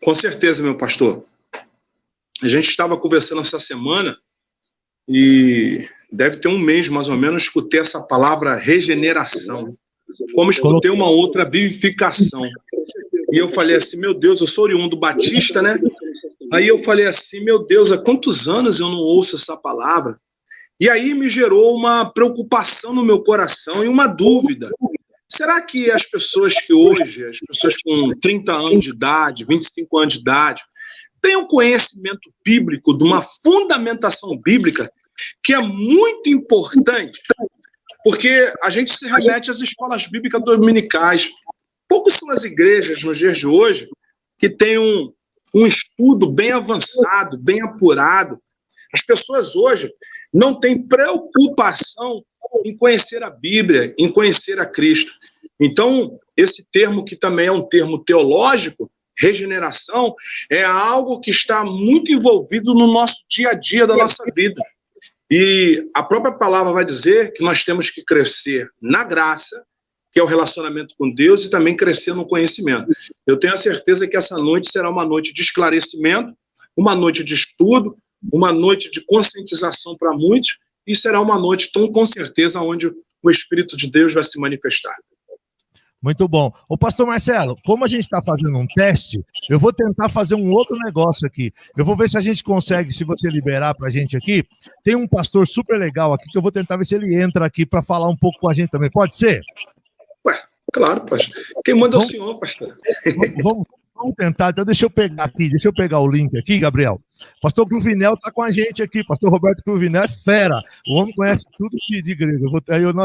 Com certeza, meu pastor. A gente estava conversando essa semana e deve ter um mês, mais ou menos, escutei essa palavra regeneração. Como escutei uma outra, vivificação. E eu falei assim, meu Deus, eu sou oriundo batista, né? Aí eu falei assim, meu Deus, há quantos anos eu não ouço essa palavra? E aí me gerou uma preocupação no meu coração e uma dúvida. Será que as pessoas que hoje, as pessoas com 30 anos de idade, 25 anos de idade, têm um conhecimento bíblico, de uma fundamentação bíblica, que é muito importante, porque a gente se remete às escolas bíblicas dominicais. Poucas são as igrejas nos dias de hoje que têm um estudo bem avançado, bem apurado. As pessoas hoje não têm preocupação em conhecer a Bíblia, em conhecer a Cristo. Então, esse termo, que também é um termo teológico, regeneração, é algo que está muito envolvido no nosso dia a dia da nossa vida. E a própria palavra vai dizer que nós temos que crescer na graça, que é o relacionamento com Deus, e também crescer no conhecimento. Eu tenho a certeza que essa noite será uma noite de esclarecimento, uma noite de estudo, uma noite de conscientização para muitos, e será uma noite, então, com certeza, onde o Espírito de Deus vai se manifestar. Muito bom. Ô, pastor Marcelo, como a gente está fazendo um teste, eu vou tentar fazer um outro negócio aqui. Eu vou ver se a gente consegue, se você liberar para a gente aqui. Tem um pastor super legal aqui, que eu vou tentar ver se ele entra aqui para falar um pouco com a gente também. Pode ser? Ué, claro, pastor. Quem manda é o senhor, pastor. Vamos tentar, então deixa eu pegar o link aqui, Gabriel. Pastor Cruvinel está com a gente aqui, pastor Roberto Cruvinel é fera, o homem conhece tudo de grego.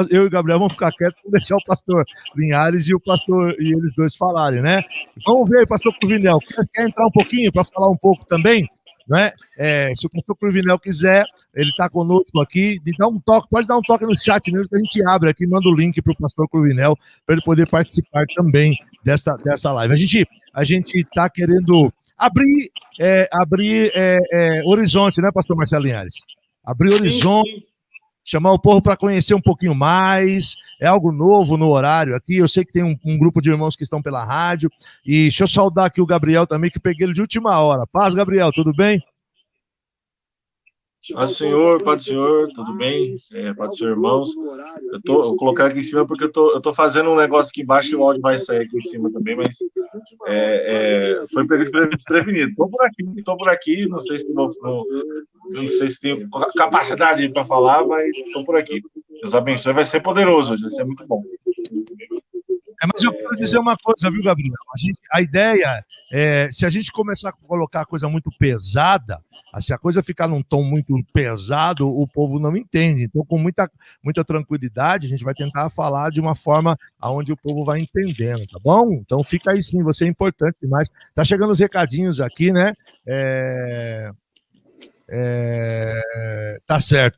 Eu e o Gabriel vamos ficar quietos para deixar o pastor Linhares e o pastor e eles dois falarem, né? Vamos ver aí, pastor Cruvinel, quer entrar um pouquinho para falar um pouco também? Né? Se o pastor Cruvinel quiser, ele está conosco aqui, me dá um toque, pode dar um toque no chat mesmo, que a gente abre aqui, manda o link para o pastor Cruvinel, para ele poder participar também dessa live. A gente está querendo abrir horizonte, né, pastor Marcelo Linhares? Abrir horizonte, chamar o povo para conhecer um pouquinho mais, é algo novo no horário aqui, eu sei que tem um grupo de irmãos que estão pela rádio, e deixa eu saudar aqui o Gabriel também, que peguei ele de última hora. Paz, Gabriel, tudo bem? Paz do Senhor, tudo bem? Paz do Senhor, irmãos. Vou colocar aqui em cima porque eu tô fazendo um negócio aqui embaixo e o áudio vai sair aqui em cima também, mas foi pego desprevenido. Estou por aqui, não sei se tenho capacidade para falar, mas estou por aqui. Deus abençoe, vai ser poderoso hoje, vai ser muito bom. Mas eu quero dizer uma coisa, viu, Gabriel? A ideia é, se a gente começar a colocar a coisa muito pesada, se a coisa ficar num tom muito pesado, o povo não entende. Então, com muita tranquilidade, a gente vai tentar falar de uma forma onde o povo vai entendendo, tá bom? Então, fica aí sim, você é importante demais. Tá chegando os recadinhos aqui, né? Tá certo.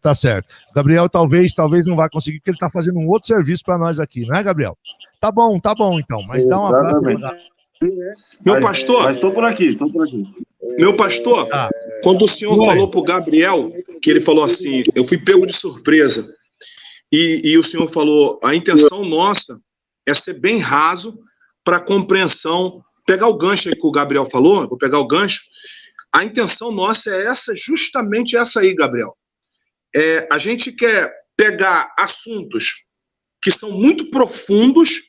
Gabriel talvez não vá conseguir, porque ele tá fazendo um outro serviço para nós aqui, não é, Gabriel? Tá bom, então, mas dá um abraço. Meu pastor... Mas estou por aqui. Meu pastor, quando o senhor falou para o Gabriel, que ele falou assim, eu fui pego de surpresa, e o senhor falou, a intenção nossa é ser bem raso para compreensão, pegar o gancho aí que o Gabriel falou, vou pegar o gancho, a intenção nossa é justamente essa aí, Gabriel. A gente quer pegar assuntos que são muito profundos,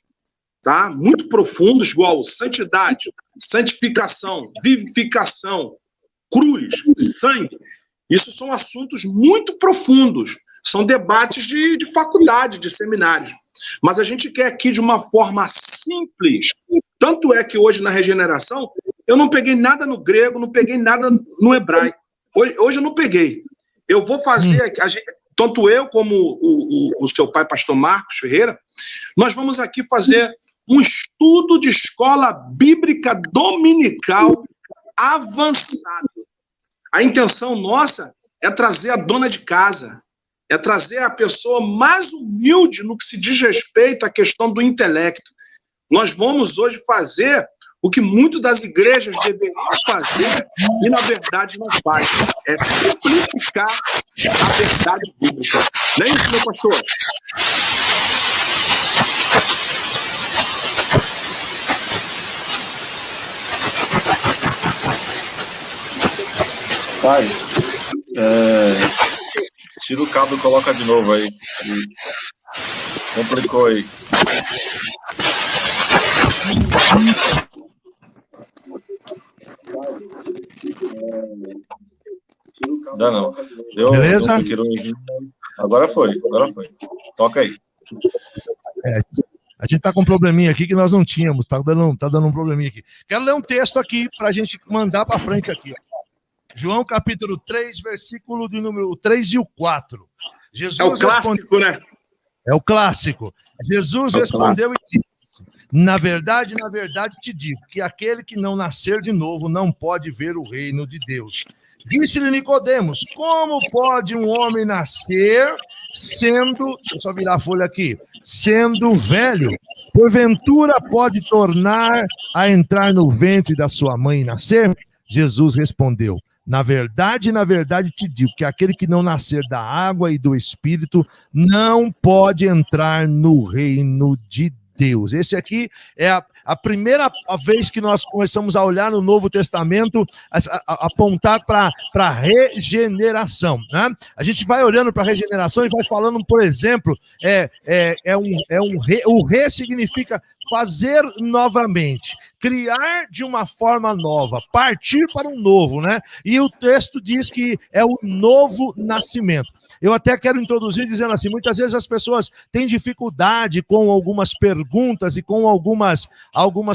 tá? Muito profundos, igual santidade, santificação, vivificação, cruz, sangue. Isso são assuntos muito profundos. São debates de faculdade, de seminários. Mas a gente quer aqui de uma forma simples. Tanto é que hoje na regeneração, eu não peguei nada no grego, não peguei nada no hebraico. Hoje eu não peguei. Eu vou fazer, tanto eu como o seu pai, pastor Marcos Ferreira, nós vamos aqui fazer um estudo de escola bíblica dominical avançado. A intenção nossa é trazer a dona de casa, é trazer a pessoa mais humilde no que se diz respeito à questão do intelecto. Nós vamos hoje fazer o que muitas das igrejas deveriam fazer e, na verdade, não fazem. É simplificar a verdade bíblica. Não é isso, meu pastor? Pai, tira o cabo e coloca de novo aí. Complicou aí. Dá não. Beleza? Agora foi. Toca aí. A gente tá com um probleminha aqui que nós não tínhamos, tá dando um probleminha aqui. Quero ler um texto aqui pra gente mandar pra frente aqui. João capítulo 3, versículo de número 3 e o 4. Jesus é o clássico, né? É o clássico. Jesus respondeu e disse: na verdade te digo que aquele que não nascer de novo não pode ver o reino de Deus. Disse-lhe Nicodemos: como pode um homem nascer sendo, deixa eu só virar a folha aqui, sendo velho? Porventura pode tornar a entrar no ventre da sua mãe e nascer? Jesus respondeu: na verdade te digo que aquele que não nascer da água e do Espírito não pode entrar no reino de Deus. Esse aqui é a primeira vez que nós começamos a olhar no Novo Testamento, apontar para a regeneração, né? A gente vai olhando para a regeneração e vai falando, por exemplo, o re significa fazer novamente, criar de uma forma nova, partir para um novo, né? E o texto diz que é o novo nascimento. Eu até quero introduzir dizendo assim, muitas vezes as pessoas têm dificuldade com algumas perguntas e com algumas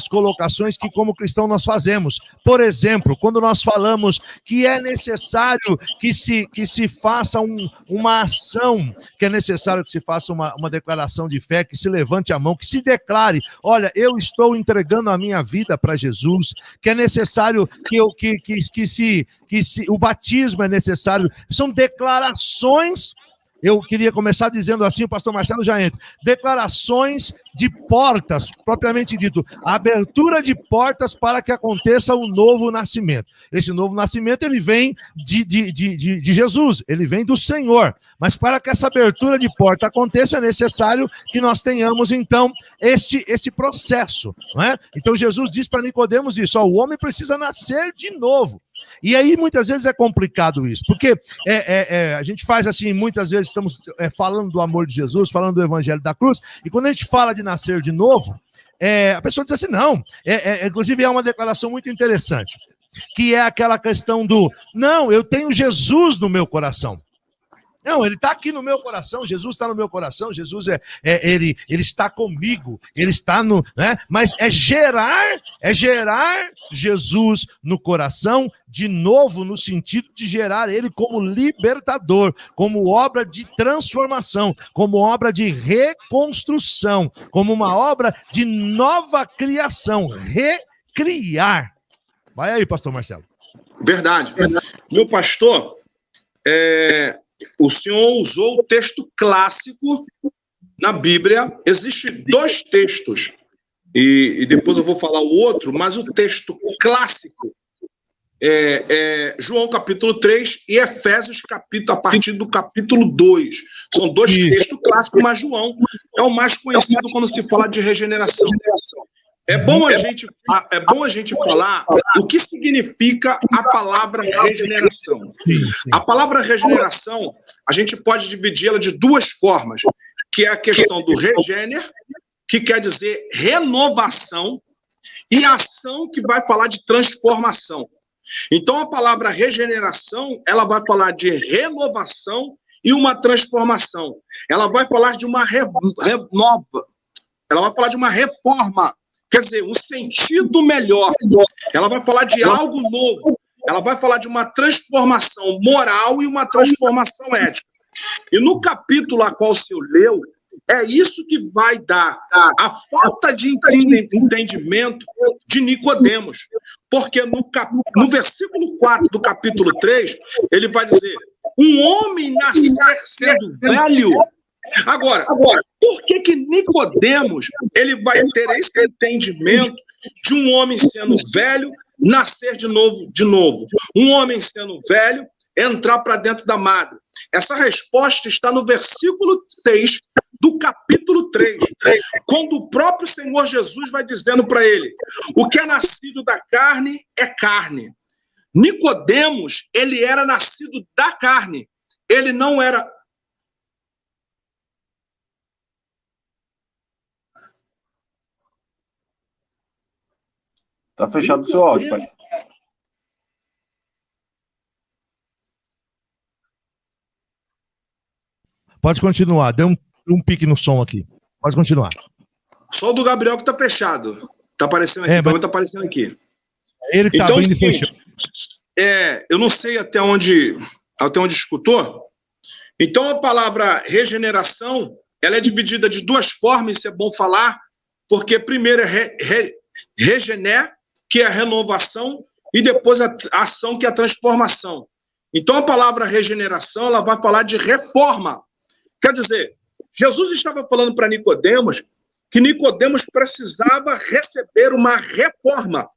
colocações que como cristão nós fazemos. Por exemplo, quando nós falamos que é necessário que se faça uma ação, que é necessário que se faça uma declaração de fé, que se levante a mão, que se declare: olha, eu estou entregando a minha vida para Jesus, que é necessário que o batismo é necessário. São declarações. Eu queria começar dizendo assim, o pastor Marcelo já entra. Declarações de portas, propriamente dito. A abertura de portas para que aconteça um novo nascimento. Esse novo nascimento, ele vem de Jesus, ele vem do Senhor. Mas para que essa abertura de porta aconteça, é necessário que nós tenhamos, então, esse processo, não é? Então, Jesus diz para Nicodemos isso: ó, o homem precisa nascer de novo. E aí, muitas vezes, é complicado isso, porque a gente faz assim, muitas vezes estamos falando do amor de Jesus, falando do evangelho da cruz, e quando a gente fala de nascer de novo, a pessoa diz assim, não, inclusive é uma declaração muito interessante, que é aquela questão do, não, eu tenho Jesus no meu coração. Não, ele está aqui no meu coração, Jesus está no meu coração, Jesus ele está comigo, ele está no, né? Mas é gerar Jesus no coração, de novo, no sentido de gerar ele como libertador, como obra de transformação, como obra de reconstrução, como uma obra de nova criação, recriar. Vai aí, pastor Marcelo. Verdade. Meu pastor, o senhor usou o texto clássico na Bíblia. Existem dois textos, e depois eu vou falar o outro, mas o texto clássico é João capítulo 3 e Efésios a partir do capítulo 2. São dois textos clássicos, mas João é o mais conhecido quando se fala de regeneração. É bom a gente falar o que significa a palavra regeneração. A palavra regeneração, a gente pode dividi-la de duas formas, que é a questão do regener, que quer dizer renovação, e a ação, que vai falar de transformação. Então, a palavra regeneração, ela vai falar de renovação e uma transformação. Ela vai falar de uma ela vai falar de uma reforma. Quer dizer, um sentido melhor. Ela vai falar de algo novo. Ela vai falar de uma transformação moral e uma transformação ética. E no capítulo a qual o senhor leu, é isso que vai dar a falta de entendimento de Nicodemos. Porque no versículo 4 do capítulo 3, ele vai dizer: um homem nascer sendo velho. Agora, por que Nicodemos ele vai ter esse entendimento de um homem sendo velho nascer de novo? Um homem sendo velho entrar para dentro da madre. Essa resposta está no versículo 6 do capítulo 3, quando o próprio Senhor Jesus vai dizendo para ele: o que é nascido da carne é carne, Nicodemos, ele era nascido da carne. Ele não era... Tá fechado o seu áudio, pai. Pode continuar. Deu um pique no som aqui. Pode continuar. Só o do Gabriel que tá fechado. Tá aparecendo aqui. Mas... tá aparecendo aqui. Ele que tá então, abrindo e fechando. Eu não sei até onde escutou. Então, a palavra regeneração, ela é dividida de duas formas, isso é bom falar, porque primeiro é regener, que é a renovação, e depois a ação, que é a transformação. Então, a palavra regeneração, ela vai falar de reforma. Quer dizer, Jesus estava falando para Nicodemos que Nicodemos precisava receber uma reforma.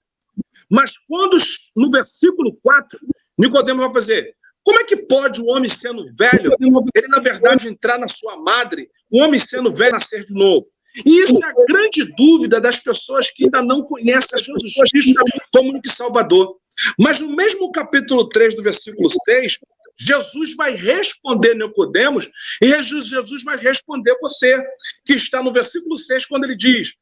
Mas quando, no versículo 4, Nicodemos vai fazer: como é que pode o homem sendo velho, ele, na verdade, entrar na sua madre, o homem sendo velho nascer de novo? E isso é a grande dúvida das pessoas que ainda não conhecem Jesus Cristo como único Salvador. Mas no mesmo capítulo 3 do versículo 6, Jesus vai responder Nicodemos, e Jesus vai responder você, que está no versículo 6, quando ele diz: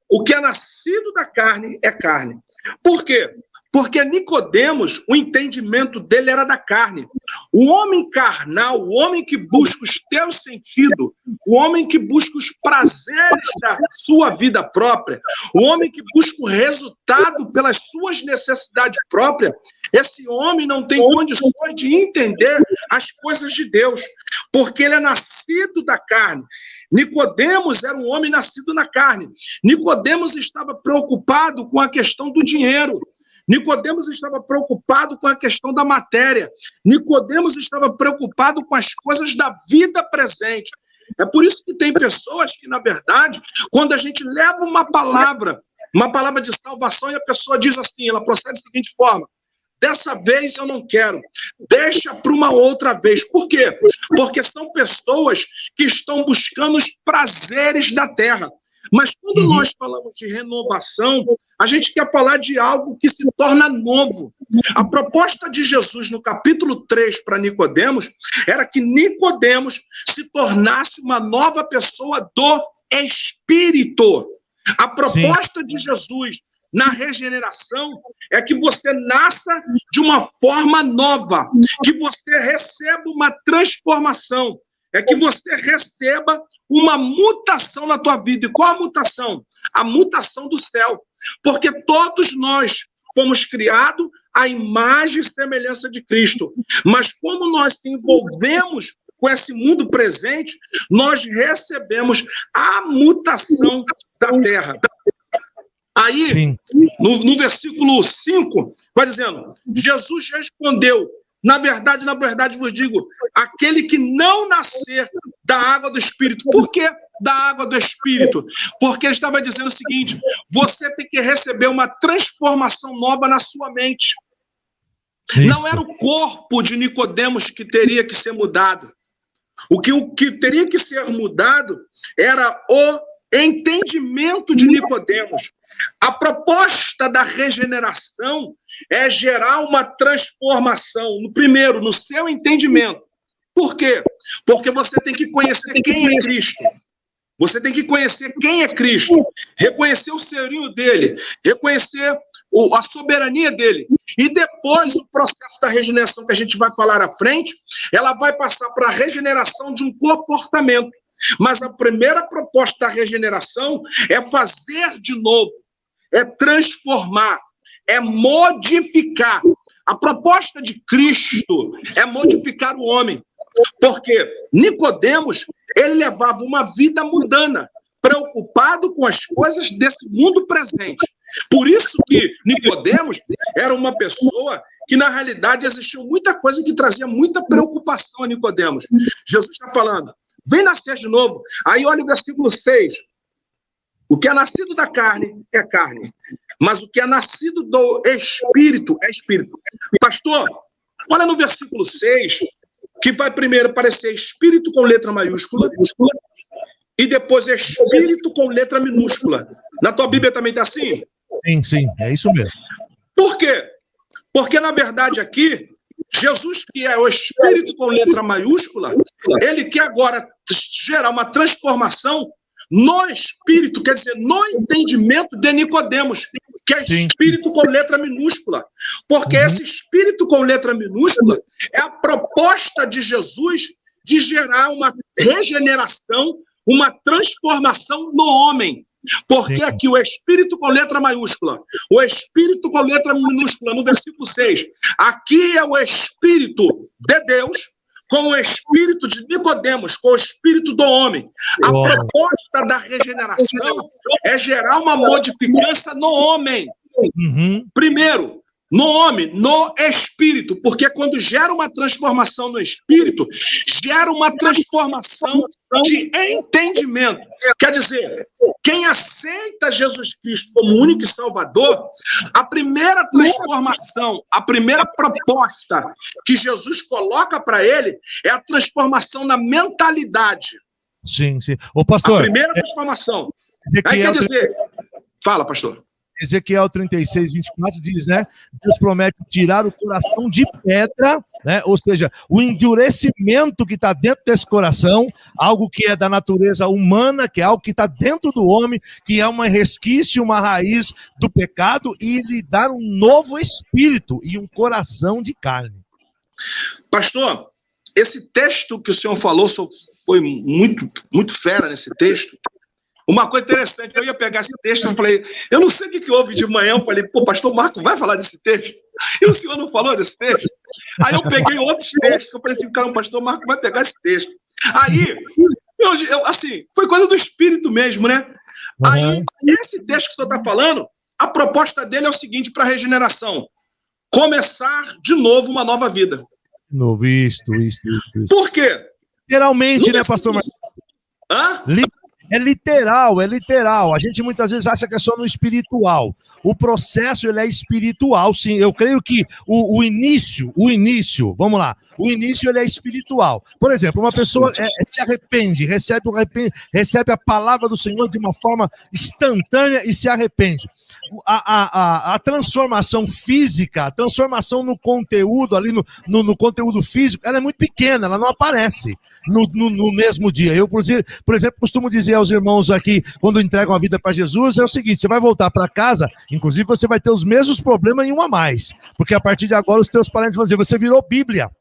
o que é nascido da carne é carne. Por quê? Porque Nicodemos, o entendimento dele era da carne. O homem carnal, o homem que busca os teus sentidos, o homem que busca os prazeres da sua vida própria, o homem que busca o resultado pelas suas necessidades próprias, esse homem não tem condições de entender as coisas de Deus, porque ele é nascido da carne. Nicodemos era um homem nascido na carne. Nicodemos estava preocupado com a questão do dinheiro. Nicodemos estava preocupado com a questão da matéria. Nicodemos estava preocupado com as coisas da vida presente. É por isso que tem pessoas que, na verdade, quando a gente leva uma palavra de salvação, e a pessoa diz assim, ela procede da seguinte forma: dessa vez eu não quero, deixa para uma outra vez. Por quê? Porque são pessoas que estão buscando os prazeres da terra. Mas quando nós falamos de renovação, a gente quer falar de algo que se torna novo. A proposta de Jesus no capítulo 3 para Nicodemos era que Nicodemos se tornasse uma nova pessoa do Espírito. A proposta de Jesus na regeneração é que você nasça de uma forma nova, que você receba uma transformação, é que você receba uma mutação na tua vida. E qual a mutação? A mutação do céu. Porque todos nós fomos criados à imagem e semelhança de Cristo. Mas como nós se envolvemos com esse mundo presente, nós recebemos a mutação da terra. Aí, no versículo 5, vai dizendo: Jesus respondeu: na verdade vos digo, aquele que não nascer da água do Espírito. Por que da água do Espírito? Porque ele estava dizendo o seguinte: você tem que receber uma transformação nova na sua mente. Isso. Não era o corpo de Nicodemos que teria que ser mudado. O que teria que ser mudado era o entendimento de Nicodemos. A proposta da regeneração é gerar uma transformação, primeiro, no seu entendimento. Por quê? Porque você tem que conhecer quem é Cristo. Você tem que conhecer quem é Cristo, reconhecer o senhorio dele, reconhecer a soberania dele. E depois, o processo da regeneração que a gente vai falar à frente, ela vai passar para a regeneração de um comportamento. Mas a primeira proposta da regeneração é fazer de novo, é transformar, é modificar. A proposta de Cristo é modificar o homem. Porque Nicodemos, ele levava uma vida mundana, preocupado com as coisas desse mundo presente. Por isso que Nicodemos era uma pessoa que, na realidade, existiu muita coisa que trazia muita preocupação a Nicodemos. Jesus está falando: vem nascer de novo. Aí olha o versículo 6. O que é nascido da carne é carne, mas o que é nascido do Espírito é Espírito. Pastor, olha no versículo 6, que vai primeiro aparecer Espírito com letra maiúscula, e depois Espírito com letra minúscula. Na tua Bíblia também está assim? Sim, é isso mesmo. Por quê? Porque, na verdade, aqui, Jesus, que é o Espírito com letra maiúscula, ele quer agora gerar uma transformação no Espírito, quer dizer, no entendimento de Nicodemos, que é Espírito com letra minúscula. Porque esse Espírito com letra minúscula é a proposta de Jesus de gerar uma regeneração, uma transformação no homem. Porque aqui o Espírito com letra maiúscula, o Espírito com letra minúscula, no versículo 6, aqui é o Espírito de Deus com o Espírito de Nicodemos, com o Espírito do homem. A proposta da regeneração é gerar uma modificação no homem. Primeiro, no homem, no espírito, porque quando gera uma transformação no espírito, gera uma transformação de entendimento. Quer dizer, quem aceita Jesus Cristo como único e salvador, a primeira transformação, a primeira proposta que Jesus coloca para ele é a transformação na mentalidade. Sim. Ô, pastor, a primeira transformação. Aí quer dizer... Fala, pastor. Ezequiel 36, 24 diz, né? Deus promete tirar o coração de pedra, né? Ou seja, o endurecimento que está dentro desse coração, algo que é da natureza humana, que é algo que está dentro do homem, que é uma resquício, uma raiz do pecado, e lhe dar um novo espírito e um coração de carne. Pastor, esse texto que o senhor falou foi muito fera nesse texto. Uma coisa interessante, eu ia pegar esse texto, eu falei, eu não sei o que houve de manhã, eu falei, pô, pastor Marco vai falar desse texto? E o senhor não falou desse texto? Aí eu peguei outros textos, eu falei assim, cara, o pastor Marco vai pegar esse texto. Aí, assim, foi coisa do espírito mesmo, né? Aí, esse texto que o senhor está falando, a proposta dele é o seguinte para a regeneração, começar de novo uma nova vida. Novo, isso. Por quê? Literalmente, né, pastor Marco? Hã? É literal. A gente muitas vezes acha que é só no espiritual. O processo, ele é espiritual, sim. Eu creio que o início, vamos lá, o início, ele é espiritual. Por exemplo, uma pessoa se arrepende, recebe a palavra do Senhor de uma forma instantânea e se arrepende. A transformação física, a transformação no conteúdo, ali no conteúdo físico, ela é muito pequena, ela não aparece no mesmo dia. Eu, por exemplo, costumo dizer aos irmãos aqui, quando entregam a vida para Jesus, é o seguinte, você vai voltar para casa, inclusive você vai ter os mesmos problemas e um a mais, porque a partir de agora os teus parentes vão dizer, você virou Bíblia.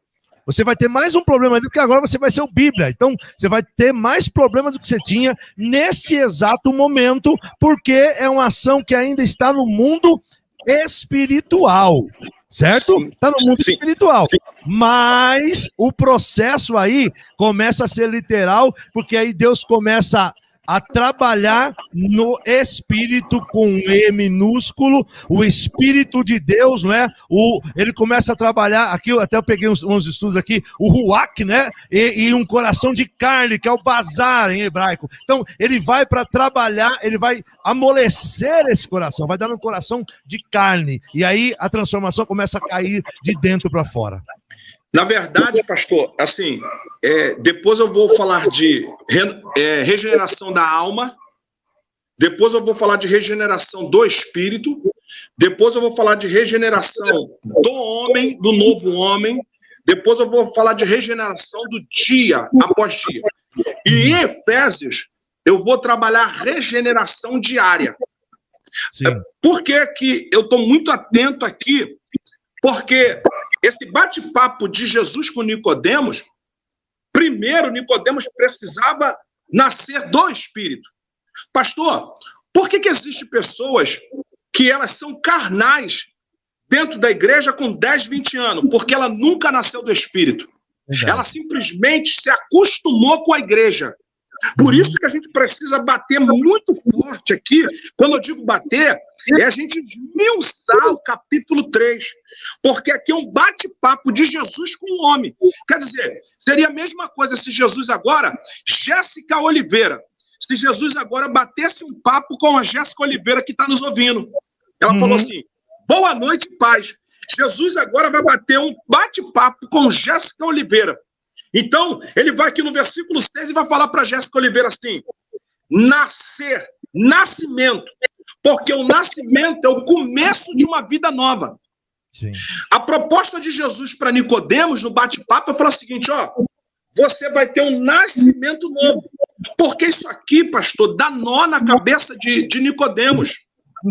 Você vai ter mais um problema ali, porque agora você vai ser o Bíblia. Então, você vai ter mais problemas do que você tinha neste exato momento, porque é uma ação que ainda está no mundo espiritual, certo? Está no mundo espiritual. Mas o processo aí começa a ser literal, porque aí Deus começa a trabalhar no Espírito com E minúsculo, o Espírito de Deus, né? Ele começa a trabalhar, aqui até eu peguei uns estudos aqui, o Ruach, né? E um coração de carne, que é o bazar em hebraico. Então, ele vai para trabalhar, ele vai amolecer esse coração, vai dar um coração de carne. E aí a transformação começa a cair de dentro para fora. Na verdade, pastor, assim, depois eu vou falar de regeneração da alma, depois eu vou falar de regeneração do espírito, depois eu vou falar de regeneração do homem, do novo homem, depois eu vou falar de regeneração do dia após dia. E em Efésios, eu vou trabalhar regeneração diária. Por que eu estou muito atento aqui? Porque esse bate-papo de Jesus com Nicodemos, primeiro Nicodemos precisava nascer do Espírito. Pastor, por que existem pessoas que elas são carnais dentro da igreja com 10, 20 anos? Porque ela nunca nasceu do Espírito. Ela simplesmente se acostumou com a igreja. Por isso que a gente precisa bater muito forte aqui. Quando eu digo bater, é a gente esmiuçar o capítulo 3. Porque aqui é um bate-papo de Jesus com o homem. Quer dizer, seria a mesma coisa se Jesus agora, Jéssica Oliveira, se Jesus agora batesse um papo com a Jéssica Oliveira que está nos ouvindo. Ela falou assim, boa noite, paz. Jesus agora vai bater um bate-papo com Jéssica Oliveira. Então, ele vai aqui no versículo 6 e vai falar para Jéssica Oliveira assim, nascimento, porque o nascimento é o começo de uma vida nova. Sim. A proposta de Jesus para Nicodemos, no bate-papo, é falar o seguinte, ó, você vai ter um nascimento novo. Porque isso aqui, pastor, dá nó na cabeça de Nicodemos.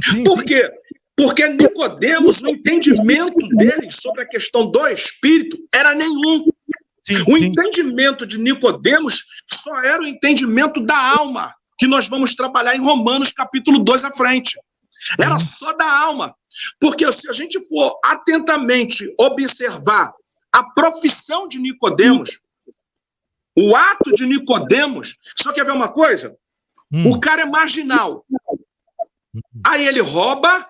Sim, Por quê? Porque Nicodemos, o entendimento dele sobre a questão do Espírito era nenhum. O entendimento de Nicodemos só era o entendimento da alma, que nós vamos trabalhar em Romanos capítulo 2 à frente. Era só da alma. Porque se a gente for atentamente observar a profissão de Nicodemos, o ato de Nicodemos, só quer ver uma coisa? O cara é marginal. Aí ele rouba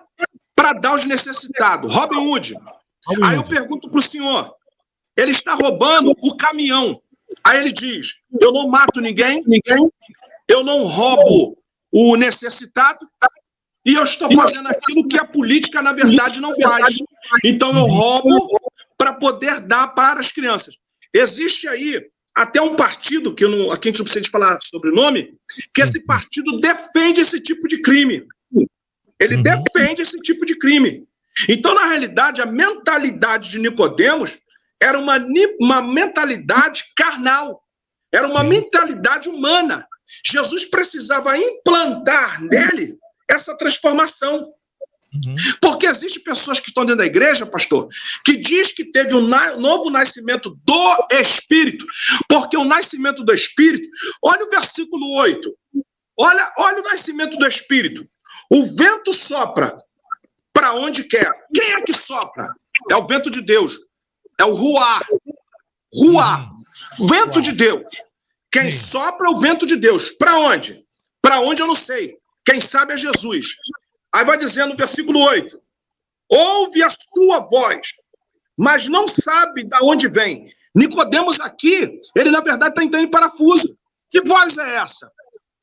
para dar aos necessitados. Robin Hood. Aí eu pergunto para o senhor, ele está roubando o caminhão. Aí ele diz, eu não mato ninguém, eu não roubo o necessitado, e eu estou fazendo aquilo que a política, na verdade, não faz. Então eu roubo para poder dar para as crianças. Existe aí até um partido, que aqui a gente não precisa de falar sobre o nome, que esse partido defende esse tipo de crime. Ele defende esse tipo de crime. Então, na realidade, a mentalidade de Nicodemos era uma mentalidade carnal. Era uma mentalidade humana. Jesus precisava implantar nele essa transformação. Porque existem pessoas que estão dentro da igreja, pastor, que diz que teve um novo nascimento do Espírito, porque o nascimento do Espírito, olha o versículo 8, olha o nascimento do Espírito. O vento sopra para onde quer. Quem é que sopra? É o vento de Deus. É o ruá. Ruá. Vento de Deus. Quem sopra é o vento de Deus. Para onde? Para onde eu não sei. Quem sabe é Jesus. Aí vai dizendo no versículo 8. Ouve a sua voz, mas não sabe de onde vem. Nicodemos aqui, ele na verdade está entrando em parafuso. Que voz é essa?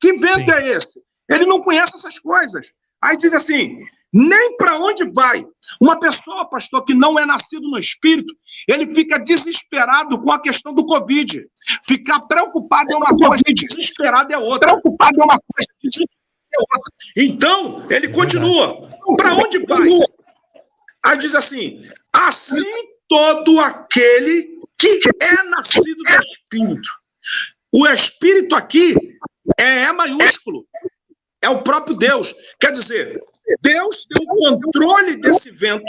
Que vento é esse? Ele não conhece essas coisas. Aí diz assim, nem para onde vai. Uma pessoa, pastor, que não é nascido no Espírito, ele fica desesperado com a questão do Covid. Ficar preocupado é uma coisa e desesperado é outra. Preocupado é uma coisa, desesperado é outra. Então, ele continua. Para onde vai? Aí diz assim, assim todo aquele que é nascido do Espírito. O Espírito aqui é maiúsculo. É o próprio Deus. Quer dizer, Deus tem o controle desse vento.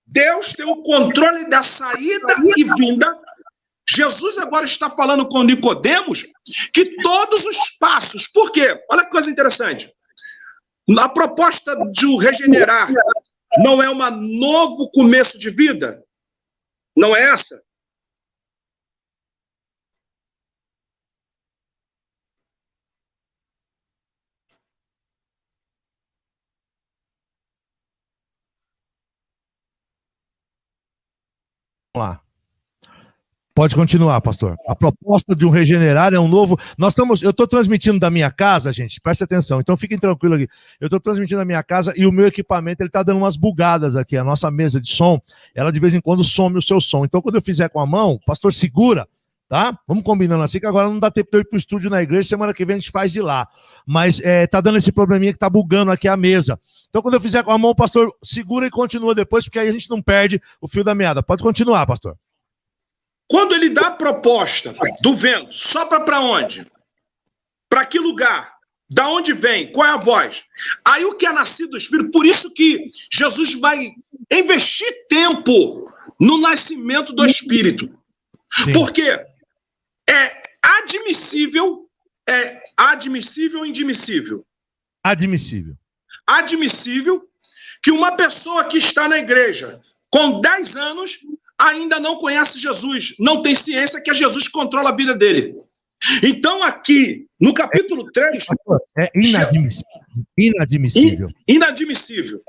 Deus tem o controle da saída e vinda. Jesus agora está falando com Nicodemos que todos os passos... Por quê? Olha que coisa interessante. A proposta de o regenerar não é um novo começo de vida? Não é essa? Lá. Pode continuar, pastor. A proposta de um regenerar é um novo... Eu estou transmitindo da minha casa, gente, preste atenção, então fiquem tranquilos aqui. Eu estou transmitindo da minha casa e o meu equipamento ele está dando umas bugadas aqui. A nossa mesa de som, ela de vez em quando some o seu som. Então, quando eu fizer com a mão, pastor, segura, tá? Vamos combinando assim, que agora não dá tempo de eu ir para o estúdio na igreja, semana que vem a gente faz de lá. Mas tá dando esse probleminha que tá bugando aqui a mesa. Então, quando eu fizer com a mão, pastor, segura e continua depois, porque aí a gente não perde o fio da meada. Pode continuar, pastor. Quando ele dá a proposta do vento, sopra para onde? Para que lugar? Da onde vem? Qual é a voz? Aí o que é nascido do Espírito, por isso que Jesus vai investir tempo no nascimento do Espírito. Sim. Porque é admissível ou indimissível? Admissível. Admissível que uma pessoa que está na igreja com 10 anos ainda não conhece Jesus, não tem ciência que Jesus controla a vida dele. Então aqui, no capítulo 3... É inadmissível. Inadmissível.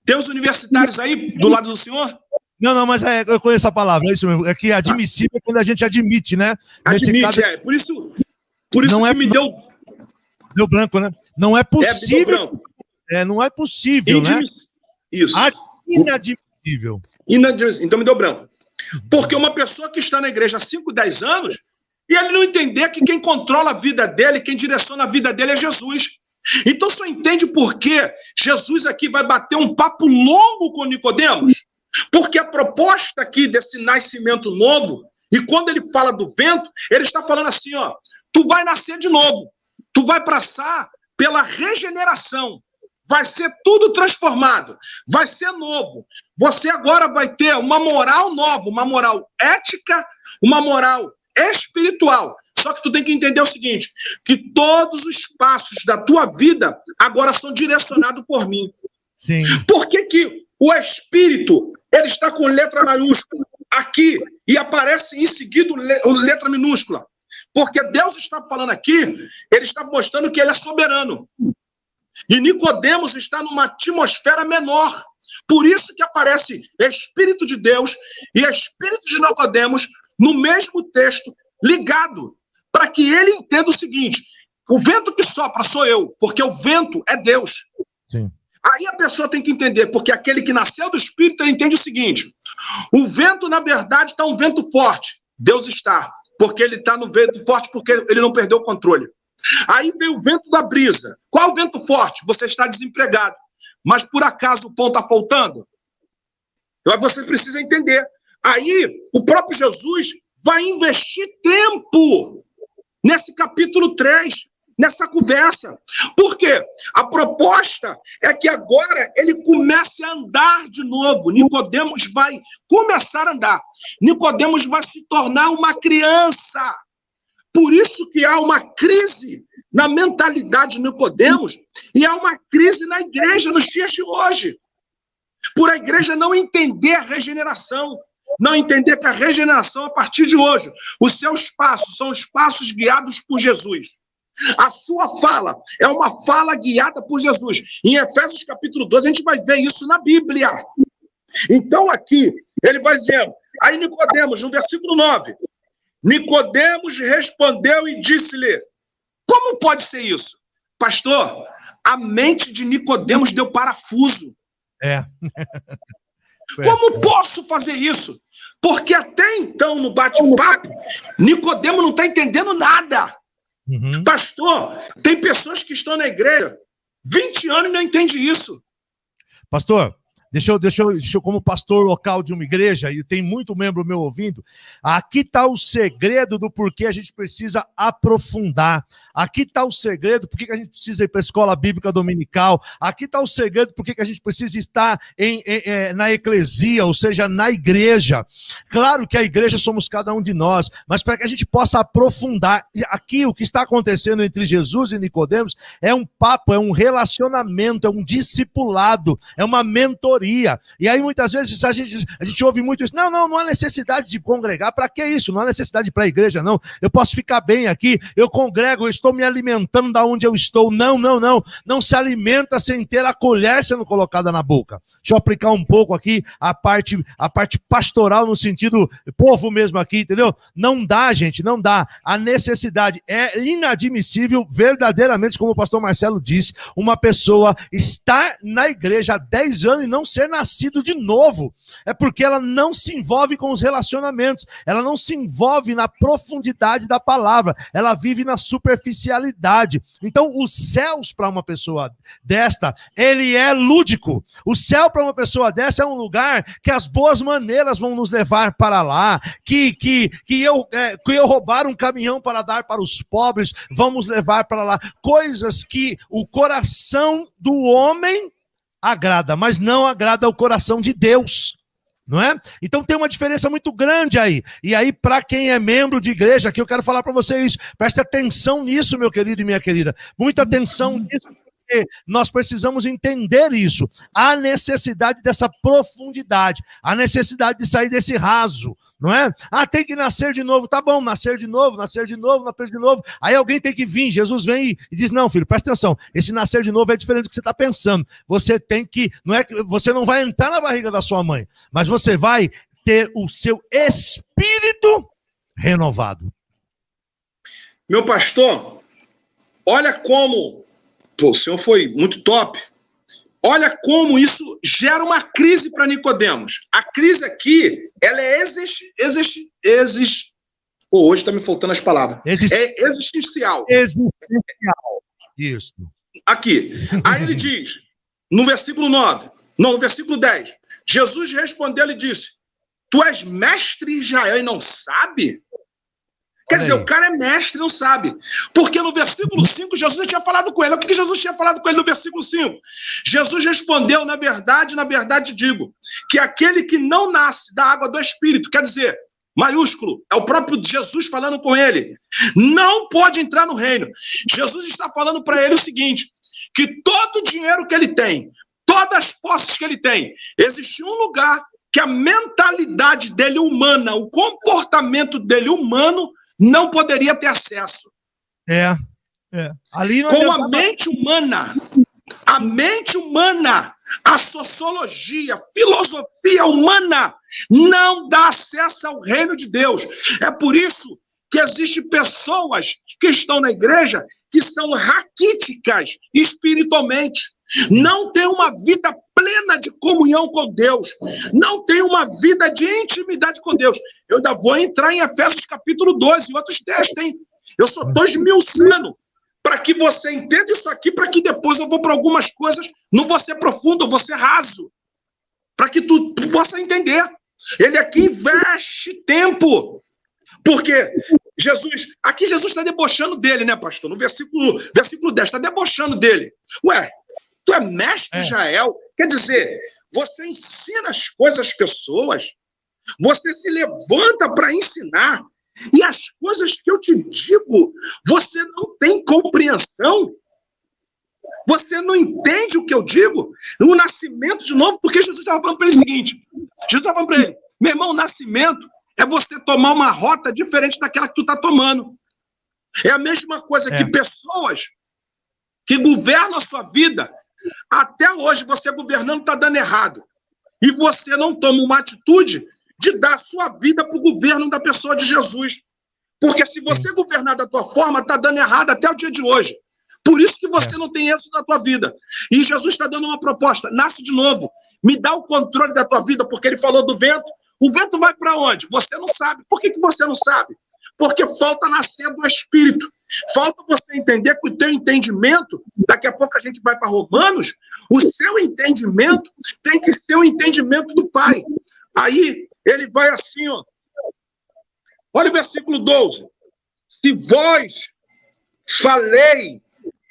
Tem os universitários aí do lado do senhor? Não, mas eu conheço a palavra, é isso mesmo. É que admissível é quando a gente admite, né? Admite, caso, Por isso não que me deu... Deu branco, né? Não é possível... não é possível, né? Isso. Inadmissível. Então me deu branco. Porque uma pessoa que está na igreja há 5, 10 anos, e ele não entender que quem controla a vida dele, quem direciona a vida dele é Jesus. Então, você entende por que Jesus aqui vai bater um papo longo com Nicodemos? Porque a proposta aqui desse nascimento novo, e quando ele fala do vento, ele está falando assim, ó, tu vai nascer de novo, tu vai passar pela regeneração, vai ser tudo transformado, vai ser novo. Você agora vai ter uma moral nova, uma moral ética, uma moral espiritual. Só que tu tem que entender o seguinte, que todos os passos da tua vida agora são direcionados por mim. Sim. Por que o Espírito, ele está com letra maiúscula aqui e aparece em seguida letra minúscula? Porque Deus está falando aqui, ele está mostrando que ele é soberano. E Nicodemos está numa atmosfera menor. Por isso que aparece Espírito de Deus e Espírito de Nicodemos no mesmo texto, ligado, para que ele entenda o seguinte, o vento que sopra sou eu, porque o vento é Deus. Sim. Aí a pessoa tem que entender, porque aquele que nasceu do Espírito, ele entende o seguinte, o vento, na verdade, está um vento forte. Deus está, porque ele está no vento forte, porque ele não perdeu o controle. Aí vem o vento da brisa. Qual o vento forte? Você está desempregado. Mas, por acaso, o pão está faltando? Você precisa entender. Aí, o próprio Jesus vai investir tempo nesse capítulo 3, nessa conversa. Por quê? A proposta é que agora ele comece a andar de novo. Nicodemos vai começar a andar. Nicodemos vai se tornar uma criança. Por isso que há uma crise na mentalidade de Nicodemos e há uma crise na igreja nos dias de hoje. Por a igreja não entender a regeneração, não entender que a regeneração, a partir de hoje, os seus passos são os passos guiados por Jesus. A sua fala é uma fala guiada por Jesus. Em Efésios capítulo 12, a gente vai ver isso na Bíblia. Então aqui, ele vai dizendo, aí Nicodemos, no versículo 9, Nicodemos respondeu e disse-lhe, como pode ser isso? Pastor, a mente de Nicodemos deu parafuso. Como posso fazer isso? Porque até então, no bate-papo, Nicodemos não está entendendo nada. Uhum. Pastor, tem pessoas que estão na igreja 20 anos e não entendem isso. Pastor, deixa eu, como pastor local de uma igreja, e tem muito membro meu ouvindo, aqui está o segredo do porquê a gente precisa aprofundar. Aqui está o segredo porque a gente precisa ir para a escola bíblica dominical. Aqui está o segredo porque a gente precisa estar na eclesia, ou seja, na igreja. Claro que a igreja somos cada um de nós, mas para que a gente possa aprofundar. E aqui o que está acontecendo entre Jesus e Nicodemos é um papo, é um relacionamento, é um discipulado, é uma mentoria. E aí muitas vezes a gente ouve muito isso. Não há necessidade de congregar. Para que isso? Não há necessidade de ir para a igreja, não. Eu posso ficar bem aqui, eu congrego, eu estou me alimentando da onde eu estou. Não se alimenta sem ter a colher sendo colocada na boca. Deixa eu aplicar um pouco aqui a parte pastoral no sentido povo mesmo aqui, entendeu? Não dá, gente, não dá. A necessidade é inadmissível, verdadeiramente, como o pastor Marcelo disse, uma pessoa estar na igreja há 10 anos e não ser nascido de novo. É porque ela não se envolve com os relacionamentos, ela não se envolve na profundidade da palavra, ela vive na superficialidade. Então, os céus para uma pessoa desta, ele é lúdico. O céu para uma pessoa dessa é um lugar que as boas maneiras vão nos levar para lá, que eu roubar um caminhão para dar para os pobres, vamos levar para lá. Coisas que o coração do homem agrada, mas não agrada o coração de Deus. Não é? Então tem uma diferença muito grande aí. E aí, para quem é membro de igreja, aqui eu quero falar para vocês, preste atenção nisso, meu querido e minha querida. Muita atenção nisso, porque nós precisamos entender isso. Há necessidade dessa profundidade, há necessidade de sair desse raso. Não é? Tem que nascer de novo, tá bom, nascer de novo. Aí alguém tem que vir, Jesus vem e diz, não, filho, presta atenção, esse nascer de novo é diferente do que você está pensando. Você tem que, você não vai entrar na barriga da sua mãe, mas você vai ter o seu espírito renovado. Meu pastor, olha como, o senhor foi muito top. Olha como isso gera uma crise para Nicodemos. A crise aqui, ela é hoje está me faltando as palavras. É existencial. Existencial. Isso. Aqui. Aí ele diz, no versículo 9, não, no versículo 10, Jesus respondeu e disse, tu és mestre em Israel e não sabe? Quer dizer, o cara é mestre e não sabe. Porque no versículo 5, Jesus já tinha falado com ele. O que Jesus tinha falado com ele no versículo 5? Jesus respondeu, na verdade digo, que aquele que não nasce da água do Espírito, quer dizer, maiúsculo, é o próprio Jesus falando com ele, não pode entrar no reino. Jesus está falando para ele o seguinte, que todo o dinheiro que ele tem, todas as posses que ele tem, existe um lugar que a mentalidade dele humana, o comportamento dele humano, não poderia ter acesso. Ali não com a mente humana, a sociologia, a filosofia humana não dá acesso ao reino de Deus. É por isso que existem pessoas que estão na igreja que são raquíticas espiritualmente, não tem uma vida plena de comunhão com Deus, não tem uma vida de intimidade com Deus. Eu ainda vou entrar em Efésios capítulo 12 e outros textos, hein? Eu só estou esmiuçando para que você entenda isso aqui, para que depois eu vou para algumas coisas, não vou ser profundo, eu vou ser raso, para que tu possa entender. Ele aqui investe tempo, porque aqui Jesus está debochando dele, né, pastor? No versículo 10, está debochando dele. Ué, tu é mestre de Israel? Quer dizer, você ensina as coisas às pessoas, você se levanta para ensinar, e as coisas que eu te digo, você não tem compreensão? Você não entende o que eu digo? O nascimento de novo, porque Jesus estava falando para ele o seguinte, Jesus estava falando para ele, meu irmão, o nascimento é você tomar uma rota diferente daquela que tu está tomando. É a mesma coisa que pessoas que governam a sua vida, até hoje você governando está dando errado. E você não toma uma atitude de dar a sua vida para o governo da pessoa de Jesus. Porque se você governar da tua forma, está dando errado até o dia de hoje. Por isso que você não tem êxito na tua vida. E Jesus está dando uma proposta, nasce de novo, me dá o controle da tua vida, porque ele falou do vento. O vento vai para onde? Você não sabe. Por que você não sabe? Porque falta nascer do Espírito. Falta você entender que o teu entendimento, daqui a pouco a gente vai para Romanos, o seu entendimento tem que ser o entendimento do Pai. Aí ele vai assim, ó. Olha o versículo 12. Se vós falei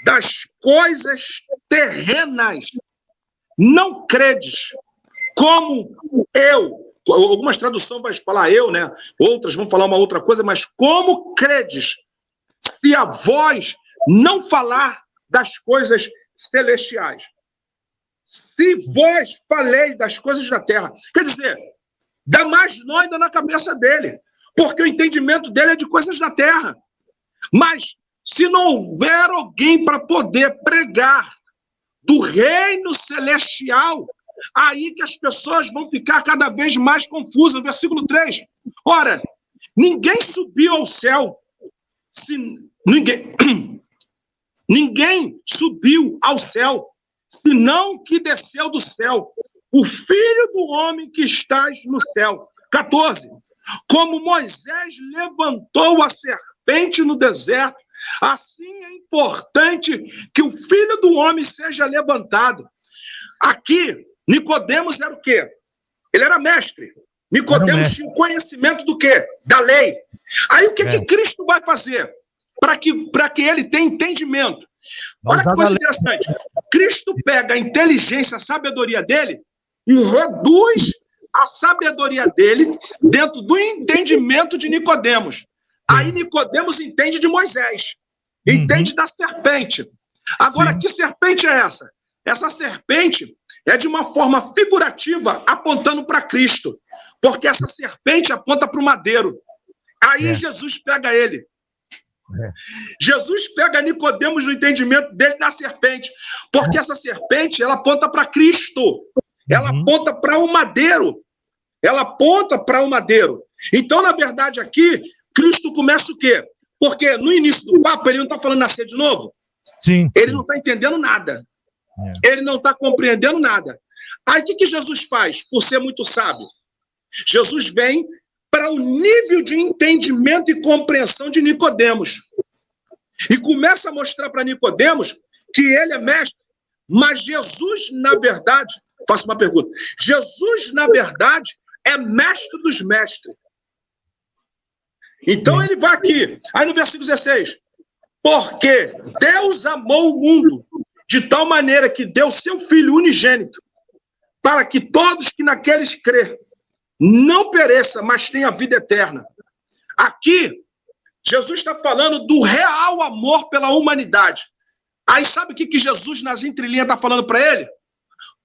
das coisas terrenas, não credes, como eu. Algumas traduções vão falar eu, né? Outras vão falar uma outra coisa, mas como credes, se a voz não falar das coisas celestiais? Se vós falei das coisas da terra. Quer dizer, dá mais nó ainda na cabeça dele, porque o entendimento dele é de coisas da terra. Mas se não houver alguém para poder pregar do reino celestial, aí que as pessoas vão ficar cada vez mais confusas. No versículo 3, ora, ninguém subiu ao céu, ninguém subiu ao céu, senão que desceu do céu, o Filho do Homem que estás no céu. 14, como Moisés levantou a serpente no deserto, assim é importante que o Filho do Homem seja levantado. Aqui, Nicodemos era o quê? Ele era mestre. Nicodemos tinha conhecimento do quê? Da lei. Aí o que Cristo vai fazer para que ele tenha entendimento? Olha que coisa interessante. Cristo pega a inteligência, a sabedoria dele e reduz a sabedoria dele dentro do entendimento de Nicodemos. Aí Nicodemos entende de Moisés, entende da serpente. Agora, que serpente é essa? Essa serpente é de uma forma figurativa apontando para Cristo, porque essa serpente aponta para o madeiro. Aí Jesus pega ele. Jesus pega Nicodemos no entendimento dele da serpente, porque essa serpente ela aponta para Cristo, ela aponta para o madeiro, ela aponta para o madeiro. Então, na verdade, aqui Cristo começa o quê? Porque no início do papo ele não está falando nascer de novo. Sim. Ele não está entendendo nada. Ele não está compreendendo nada. Aí o que Jesus faz, por ser muito sábio? Jesus vem para o nível de entendimento e compreensão de Nicodemos. E começa a mostrar para Nicodemos que ele é mestre, mas Jesus, na verdade, faço uma pergunta, Jesus, na verdade, é mestre dos mestres. Então ele vai aqui, aí no versículo 16, porque Deus amou o mundo de tal maneira que deu seu Filho unigênito, para que todos que naqueles crê não pereça, mas tenha vida eterna. Aqui, Jesus está falando do real amor pela humanidade. Aí sabe o que Jesus, nas entrelinhas, está falando para ele?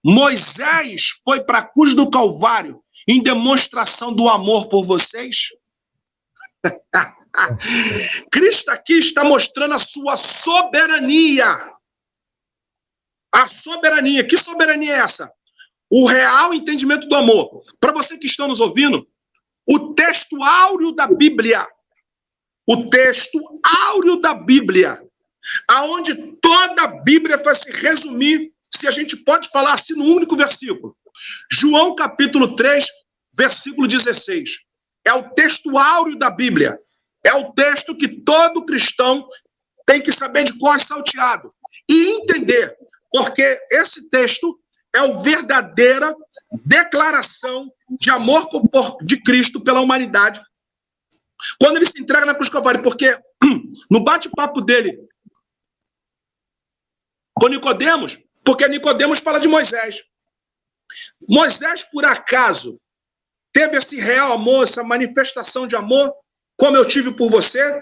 Moisés foi para a cruz do Calvário em demonstração do amor por vocês. Cristo aqui está mostrando a sua soberania. A soberania. Que soberania é essa? O real entendimento do amor. Para você que estão nos ouvindo, o texto áureo da Bíblia, aonde toda a Bíblia vai se resumir, se a gente pode falar assim, num único versículo. João capítulo 3, versículo 16. É o texto áureo da Bíblia. É o texto que todo cristão tem que saber de cor salteado e entender, porque esse texto é a verdadeira declaração de amor de Cristo pela humanidade. Quando ele se entrega na cruz do Calvário, porque no bate-papo dele com Nicodemos, porque Nicodemos fala de Moisés. Moisés, por acaso, teve esse real amor, essa manifestação de amor, como eu tive por você?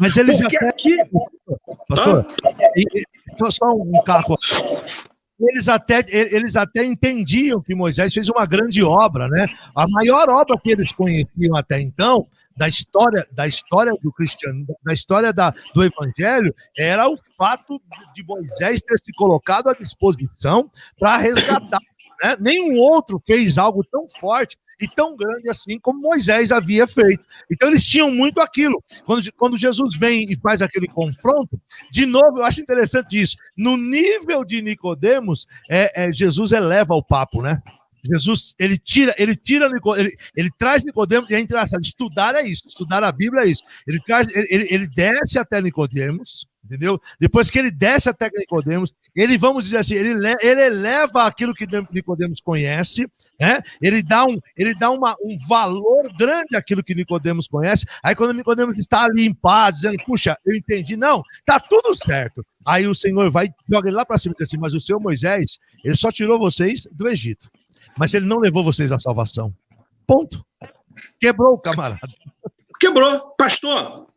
Mas eles porque até... aqui... Pastor, só um caco. Eles até entendiam que Moisés fez uma grande obra, né? A maior obra que eles conheciam até então, da história do cristianismo, da história do evangelho, era o fato de Moisés ter se colocado à disposição para resgatar, né? Nenhum outro fez algo tão forte e tão grande assim como Moisés havia feito. Então eles tinham muito aquilo. Quando Jesus vem e faz aquele confronto, de novo, eu acho interessante isso. No nível de Nicodemos, Jesus eleva o papo, né? Jesus, ele traz Nicodemos, e é engraçado, estudar é isso, estudar a Bíblia é isso. Ele desce até Nicodemos, entendeu? Depois que ele desce até Nicodemos, ele, vamos dizer assim, ele eleva aquilo que Nicodemos conhece, né? Ele dá um valor grande àquilo que Nicodemos conhece. Aí quando Nicodemos está ali em paz, dizendo, puxa, eu entendi, não, tá tudo certo. Aí o Senhor vai, joga ele lá para cima e diz assim, mas o seu Moisés, ele só tirou vocês do Egito, mas ele não levou vocês à salvação. Ponto. Quebrou o camarada. Quebrou, pastor.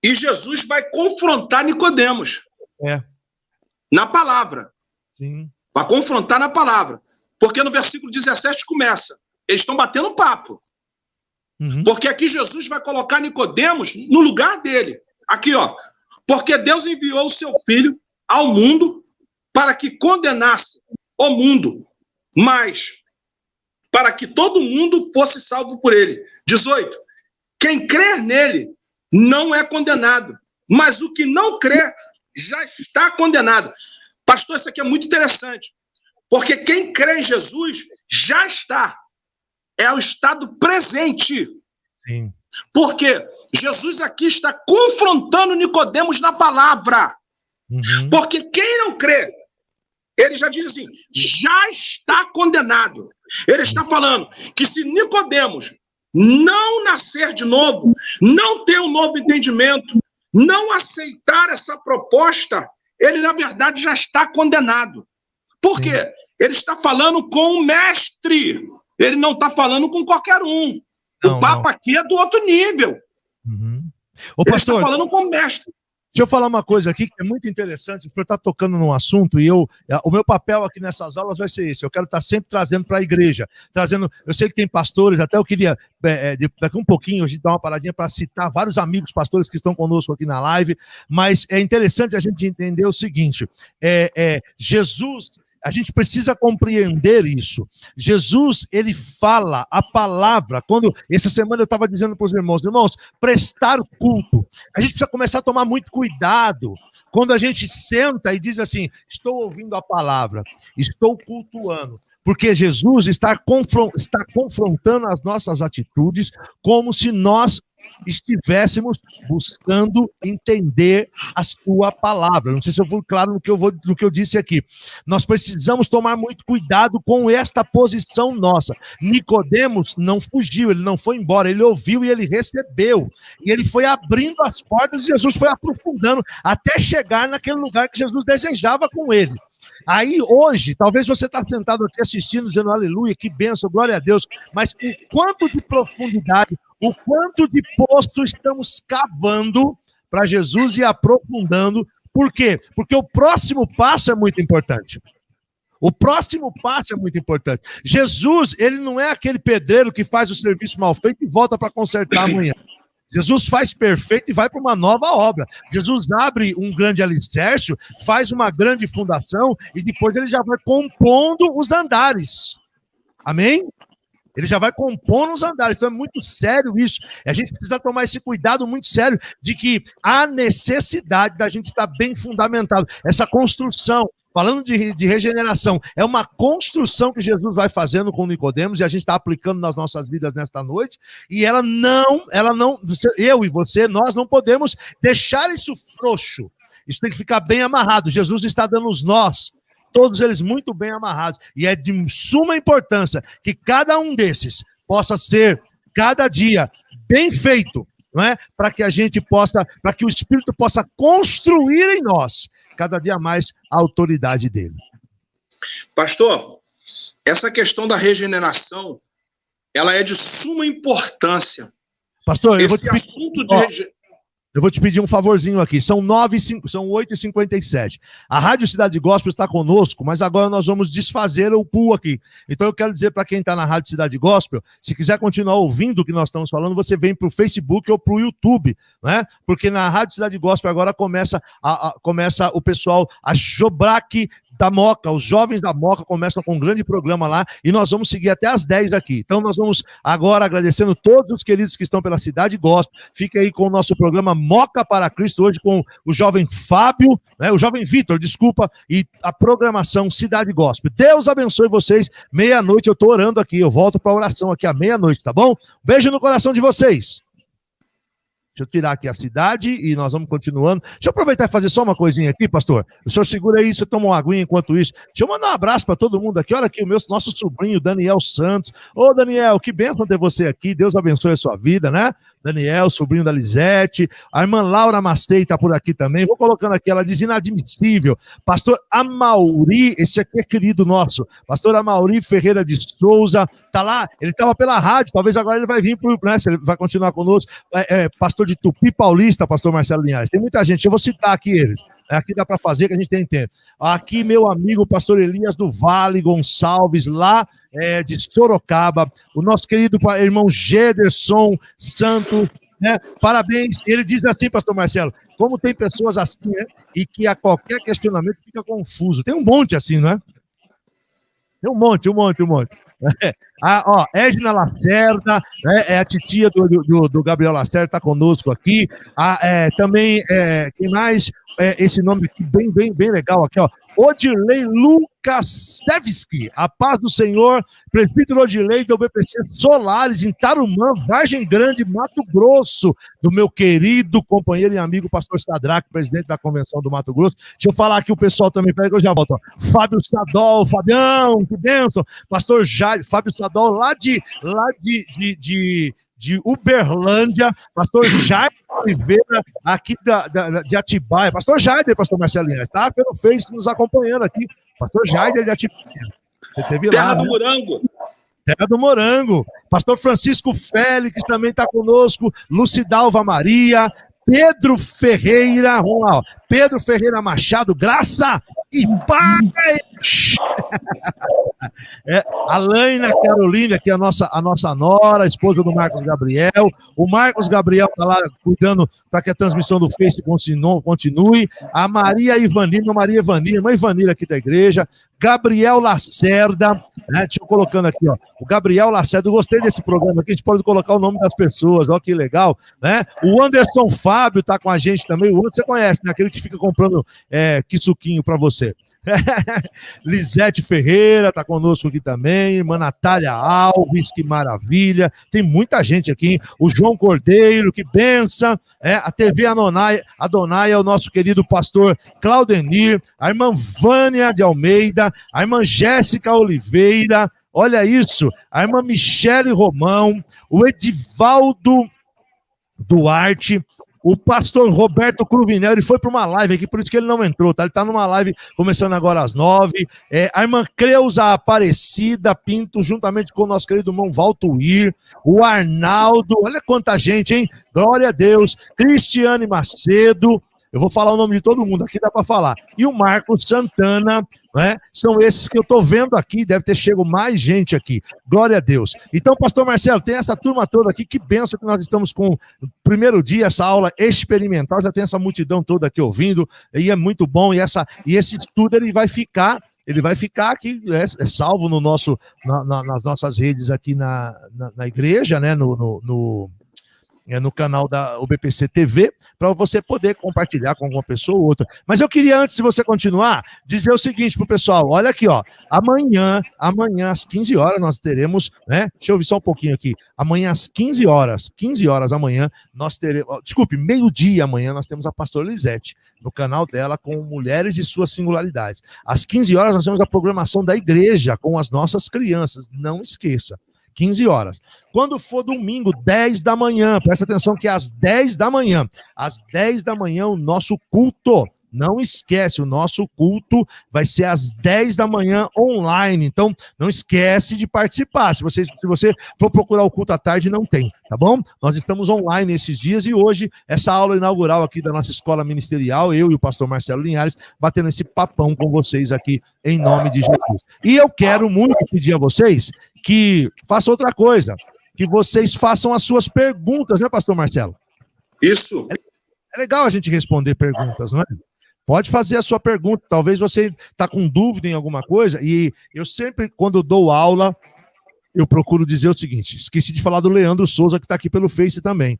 E Jesus vai confrontar Nicodemos. Na palavra. Sim. Vai confrontar na palavra. Porque no versículo 17 começa. Eles estão batendo papo. Uhum. Porque aqui Jesus vai colocar Nicodemos no lugar dele. Aqui, ó. Porque Deus enviou o seu Filho ao mundo para que condenasse o mundo, mas para que todo mundo fosse salvo por ele. 18. Quem crer nele não é condenado, mas o que não crê já está condenado. Pastor, isso aqui é muito interessante. Porque quem crê em Jesus já está. É o estado presente. Sim. Porque Jesus aqui está confrontando Nicodemos na palavra. Uhum. Porque quem não crê, ele já diz assim, já está condenado. Ele está falando que se Nicodemos não nascer de novo, não ter um novo entendimento, não aceitar essa proposta, ele na verdade já está condenado. Por quê? Ele está falando com o mestre. Ele não está falando com qualquer um. O papo aqui é do outro nível. Uhum. Ô, ele pastor, está falando com o mestre. Deixa eu falar uma coisa aqui que é muito interessante. O senhor está tocando num assunto e o meu papel aqui nessas aulas vai ser esse. Eu quero estar sempre trazendo para a igreja. Eu sei que tem pastores, até eu queria, daqui um pouquinho, a gente dar uma paradinha para citar vários amigos pastores que estão conosco aqui na live, mas é interessante a gente entender o seguinte, Jesus... A gente precisa compreender isso. Jesus, ele fala a palavra. Essa semana eu estava dizendo para os irmãos, prestar culto. A gente precisa começar a tomar muito cuidado. Quando a gente senta e diz assim, estou ouvindo a palavra, estou cultuando. Porque Jesus está confrontando as nossas atitudes como se nós estivéssemos buscando entender a sua palavra. Não sei se eu fui claro no que eu disse aqui. Nós precisamos tomar muito cuidado com esta posição nossa. Nicodemos não fugiu, ele não foi embora, ele ouviu e ele recebeu. E ele foi abrindo as portas e Jesus foi aprofundando até chegar naquele lugar que Jesus desejava com ele. Aí hoje, talvez você está sentado aqui assistindo, dizendo aleluia, que bênção, glória a Deus, mas o quanto de profundidade, o quanto de poço estamos cavando para Jesus e aprofundando. Por quê? Porque o próximo passo é muito importante. O próximo passo é muito importante. Jesus, ele não é aquele pedreiro que faz o serviço mal feito e volta para consertar amanhã. Jesus faz perfeito e vai para uma nova obra. Jesus abre um grande alicerce, faz uma grande fundação e depois ele já vai compondo os andares. Amém? Ele já vai compondo os andares. Então é muito sério isso. A gente precisa tomar esse cuidado muito sério de que há necessidade da gente estar bem fundamentado. Essa construção, falando de regeneração, é uma construção que Jesus vai fazendo com Nicodemos e a gente está aplicando nas nossas vidas nesta noite. E ela não, eu e você, nós não podemos deixar isso frouxo. Isso tem que ficar bem amarrado. Jesus está dando os nós, todos eles muito bem amarrados. E é de suma importância que cada um desses possa ser, cada dia, bem feito, não é? Para que a gente possa, para que o Espírito possa construir em nós cada dia mais a autoridade dele. Pastor, essa questão da regeneração, ela é de suma importância. Pastor, eu vou te pedir um favorzinho aqui. São 8h57. A Rádio Cidade Gospel está conosco, mas agora nós vamos desfazer o pool aqui. Então eu quero dizer para quem está na Rádio Cidade Gospel, se quiser continuar ouvindo o que nós estamos falando, você vem para o Facebook ou para o YouTube, né? Porque na Rádio Cidade Gospel agora começa o pessoal, a Jobraque da Moca, os jovens da Moca começam com um grande programa lá e nós vamos seguir até às 10 aqui. Então nós vamos agora agradecendo todos os queridos que estão pela Cidade Gospel. Fica aí com o nosso programa Moca para Cristo, hoje com o jovem Fábio, né, o jovem Vitor, desculpa, e a programação Cidade Gospel. Deus abençoe vocês. Meia-noite eu estou orando aqui, eu volto para a oração aqui à meia-noite, tá bom? Beijo no coração de vocês. Deixa eu tirar aqui a cidade e nós vamos continuando. Deixa eu aproveitar e fazer só uma coisinha aqui, pastor. O senhor segura aí, você toma uma aguinha enquanto isso. Deixa eu mandar um abraço para todo mundo aqui. Olha aqui, nosso sobrinho, Daniel Santos. Ô, Daniel, que bênção ter você aqui. Deus abençoe a sua vida, né? Daniel, sobrinho da Lisete. A irmã Laura Macei está por aqui também. Vou colocando aqui, ela diz inadmissível. Pastor Amauri, esse aqui é querido nosso. Pastor Amauri Ferreira de Souza. Tá lá, ele estava pela rádio, talvez agora ele vai vir, né, ele vai continuar conosco. Pastor de Tupi Paulista, pastor Marcelo Linhares. Tem muita gente, eu vou citar aqui eles. Aqui dá para fazer, que a gente tem tempo. Aqui, meu amigo, pastor Elias do Vale Gonçalves, lá de Sorocaba. O nosso querido irmão Gederson Santos, né? Parabéns. Ele diz assim, pastor Marcelo, como tem pessoas assim, né? E que a qualquer questionamento fica confuso. Tem um monte assim, não é? Tem um monte. Edna Lacerda, né, a titia do Gabriel Lacerda, está conosco aqui. Também, quem mais? Esse nome aqui, bem legal aqui, ó. Odirley Lukaszewski, a paz do Senhor, presbítero Odirley do BPC Solares, em Tarumã, Vargem Grande, Mato Grosso, do meu querido companheiro e amigo pastor Sadraque, presidente da Convenção do Mato Grosso. Deixa eu falar aqui o pessoal também, peraí que eu já volto. Ó. Fábio Sadol, Fabião, que bênção. Pastor Jair, Fábio Sadol, lá de Uberlândia, pastor Jair Oliveira, aqui de Atibaia, pastor Jaider, pastor Marcelinho, está pelo Face nos acompanhando aqui, pastor Jaider de Atibaia. Você teve Terra lá, do né? Morango. Terra do Morango. Pastor Francisco Félix também está conosco, Lucidalva Maria, Pedro Ferreira, vamos lá, ó. Pedro Ferreira Machado, graça e paz. A Laina Carolina, que é a nossa nora, esposa do Marcos Gabriel. O Marcos Gabriel está lá cuidando para que a transmissão do Face continue. A Maria Ivanira, irmã Ivanira aqui da igreja. Gabriel Lacerda, né? Deixa eu colocando aqui, ó. O Gabriel Lacerda, eu gostei desse programa aqui, a gente pode colocar o nome das pessoas, ó, que legal, né? O Anderson Fábio tá com a gente também, o Anderson você conhece, né? Aquele que fica comprando que suquinho para você. Lisete Ferreira está conosco aqui também, irmã Natália Alves, que maravilha, tem muita gente aqui, o João Cordeiro, que benção, a TV Adonai é o nosso querido pastor Claudenir, a irmã Vânia de Almeida, a irmã Jéssica Oliveira, olha isso, a irmã Michele Romão, o Edivaldo Duarte, o pastor Roberto Cruvinel, ele foi para uma live aqui, por isso que ele não entrou, tá? Ele está numa live começando agora às 9. A irmã Creuza Aparecida Pinto, juntamente com o nosso querido irmão Valtuir, o Arnaldo, olha quanta gente, hein? Glória a Deus. Cristiane Macedo, eu vou falar o nome de todo mundo, aqui dá para falar. E o Marcos Santana, né? São esses que eu estou vendo aqui, deve ter chegado mais gente aqui. Glória a Deus. Então, pastor Marcelo, tem essa turma toda aqui, que benção que nós estamos com o primeiro dia, essa aula experimental, já tem essa multidão toda aqui ouvindo, e é muito bom, e esse estudo ele vai ficar aqui, salvo no nas nossas redes aqui na igreja, né? No canal da UBPC TV, para você poder compartilhar com alguma pessoa ou outra. Mas eu queria, antes de você continuar, dizer o seguinte pro pessoal, olha aqui, ó, amanhã às 15 horas nós teremos, né, deixa eu ouvir só um pouquinho aqui, amanhã às 15 horas amanhã, nós teremos, meio-dia amanhã nós temos a pastora Lisete, no canal dela, com Mulheres e Suas Singularidades. Às 15 horas nós temos a programação da igreja, com as nossas crianças, não esqueça. 15 horas. Quando for domingo, 10 da manhã, presta atenção que é às 10 da manhã. Às 10 da manhã, o nosso culto. Não esquece, o nosso culto vai ser às 10 da manhã online. Então, não esquece de participar. Se você for procurar o culto à tarde, não tem, tá bom? Nós estamos online esses dias e hoje, essa aula inaugural aqui da nossa escola ministerial, eu e o pastor Marcelo Linhares, batendo esse papão com vocês aqui, em nome de Jesus. E eu quero muito pedir a vocês que façam outra coisa, que vocês façam as suas perguntas, né, pastor Marcelo? Isso. É legal a gente responder perguntas, não é? Pode fazer a sua pergunta, talvez você está com dúvida em alguma coisa, e eu sempre, quando dou aula, eu procuro dizer o seguinte, esqueci de falar do Leandro Souza, que está aqui pelo Face também.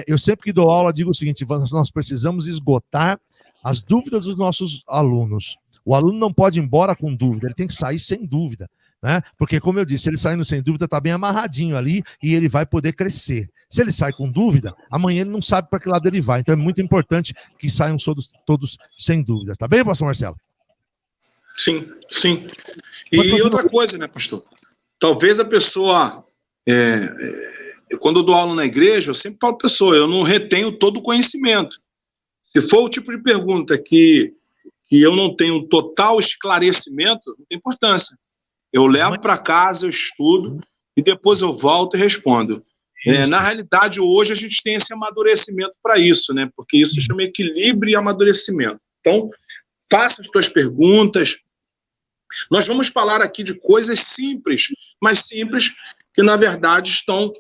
Eu sempre que dou aula, digo o seguinte, nós precisamos esgotar as dúvidas dos nossos alunos. O aluno não pode ir embora com dúvida, ele tem que sair sem dúvida. Né? Porque, como eu disse, ele saindo sem dúvida, está bem amarradinho ali e ele vai poder crescer. Se ele sai com dúvida, amanhã ele não sabe para que lado ele vai. Então é muito importante que saiam todos sem dúvidas. Tá bem, pastor Marcelo? Sim, sim. E outra coisa, né, pastor? Talvez a pessoa, quando eu dou aula na igreja, eu sempre falo para a pessoa, eu não retenho todo o conhecimento. Se for o tipo de pergunta que eu não tenho total esclarecimento, não tem importância. Eu levo para casa, eu estudo, e depois eu volto e respondo. Na realidade, hoje a gente tem esse amadurecimento para isso, né? Porque isso se chama equilíbrio e amadurecimento. Então, faça as suas perguntas. Nós vamos falar aqui de coisas simples, mas simples que, na verdade, estão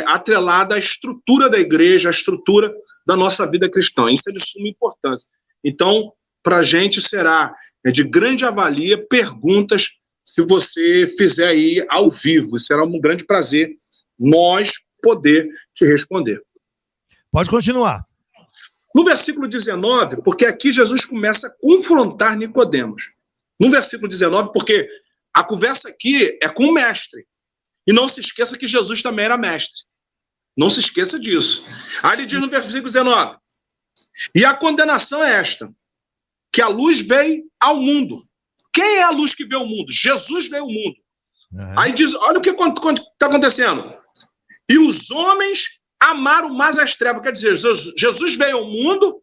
atreladas à estrutura da igreja, à estrutura da nossa vida cristã. Isso é de suma importância. Então, para a gente será de grande avalia perguntas se você fizer aí ao vivo. Será um grande prazer nós poder te responder. Pode continuar. No versículo 19, porque aqui Jesus começa a confrontar Nicodemos. No versículo 19, porque a conversa aqui é com o mestre. E não se esqueça que Jesus também era mestre. Não se esqueça disso. Aí ele diz no versículo 19, e a condenação é esta, que a luz veio ao mundo. Quem é a luz que vê o mundo? Jesus veio ao mundo. Aí diz, olha o que está acontecendo. E os homens amaram mais as trevas. Quer dizer, Jesus veio ao mundo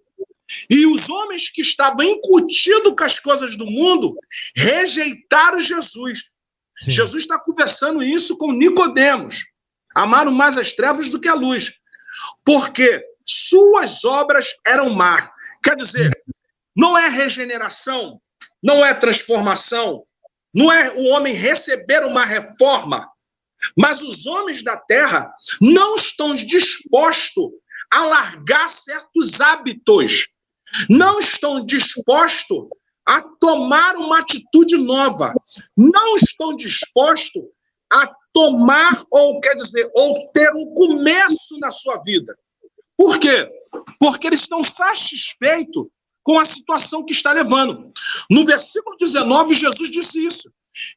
e os homens que estavam incutidos com as coisas do mundo rejeitaram Jesus. Sim. Jesus está conversando isso com Nicodemos. Amaram mais as trevas do que a luz. Porque suas obras eram más. Quer dizer, não é regeneração, não é transformação, não é o homem receber uma reforma, mas os homens da terra não estão dispostos a largar certos hábitos, não estão dispostos a tomar uma atitude nova, não estão dispostos a tomar, ou ter um começo na sua vida. Por quê? Porque eles estão satisfeitos com a situação que está levando. No versículo 19, Jesus disse isso,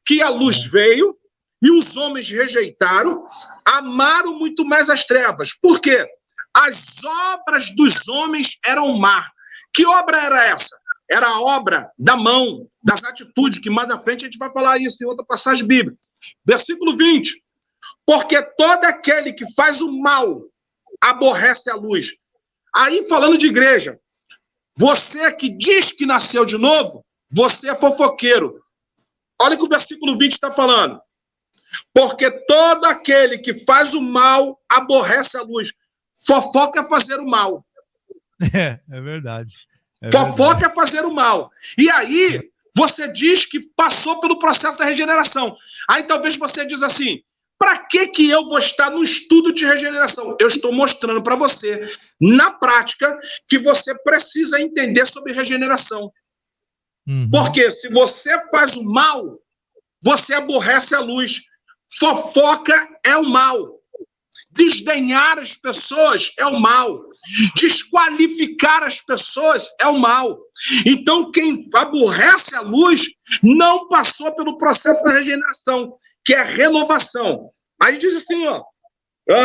que a luz veio e os homens rejeitaram, amaram muito mais as trevas. Por quê? As obras dos homens eram má. Que obra era essa? Era a obra da mão, das atitudes, que mais à frente a gente vai falar isso em outra passagem bíblica. Versículo 20. Porque todo aquele que faz o mal aborrece a luz. Aí, falando de igreja, você que diz que nasceu de novo, você é fofoqueiro. Olha o que o versículo 20 está falando. Porque todo aquele que faz o mal aborrece a luz. Fofoca é fazer o mal. É verdade. Fofoca é fazer o mal. E aí, você diz que passou pelo processo da regeneração. Aí talvez você diz assim, para que eu vou estar no estudo de regeneração? Eu estou mostrando para você, na prática, que você precisa entender sobre regeneração. Porque se você faz o mal, você aborrece a luz. Fofoca é o mal. Desdenhar as pessoas é o mal. Desqualificar as pessoas é o mal. Então, quem aborrece a luz não passou pelo processo da regeneração, que é a renovação. Aí diz assim, ó,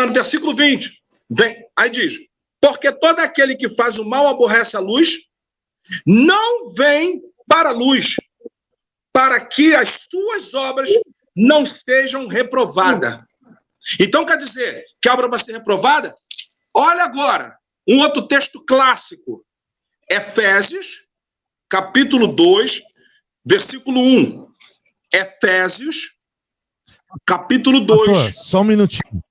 no versículo 20, aí diz, porque todo aquele que faz o mal aborrece a luz, não vem para a luz, para que as suas obras não sejam reprovadas. Então, quer dizer que a obra vai ser reprovada? Olha agora, um outro texto clássico. Efésios, capítulo 2, versículo 1. Efésios, capítulo 2. Pastor, só um minutinho.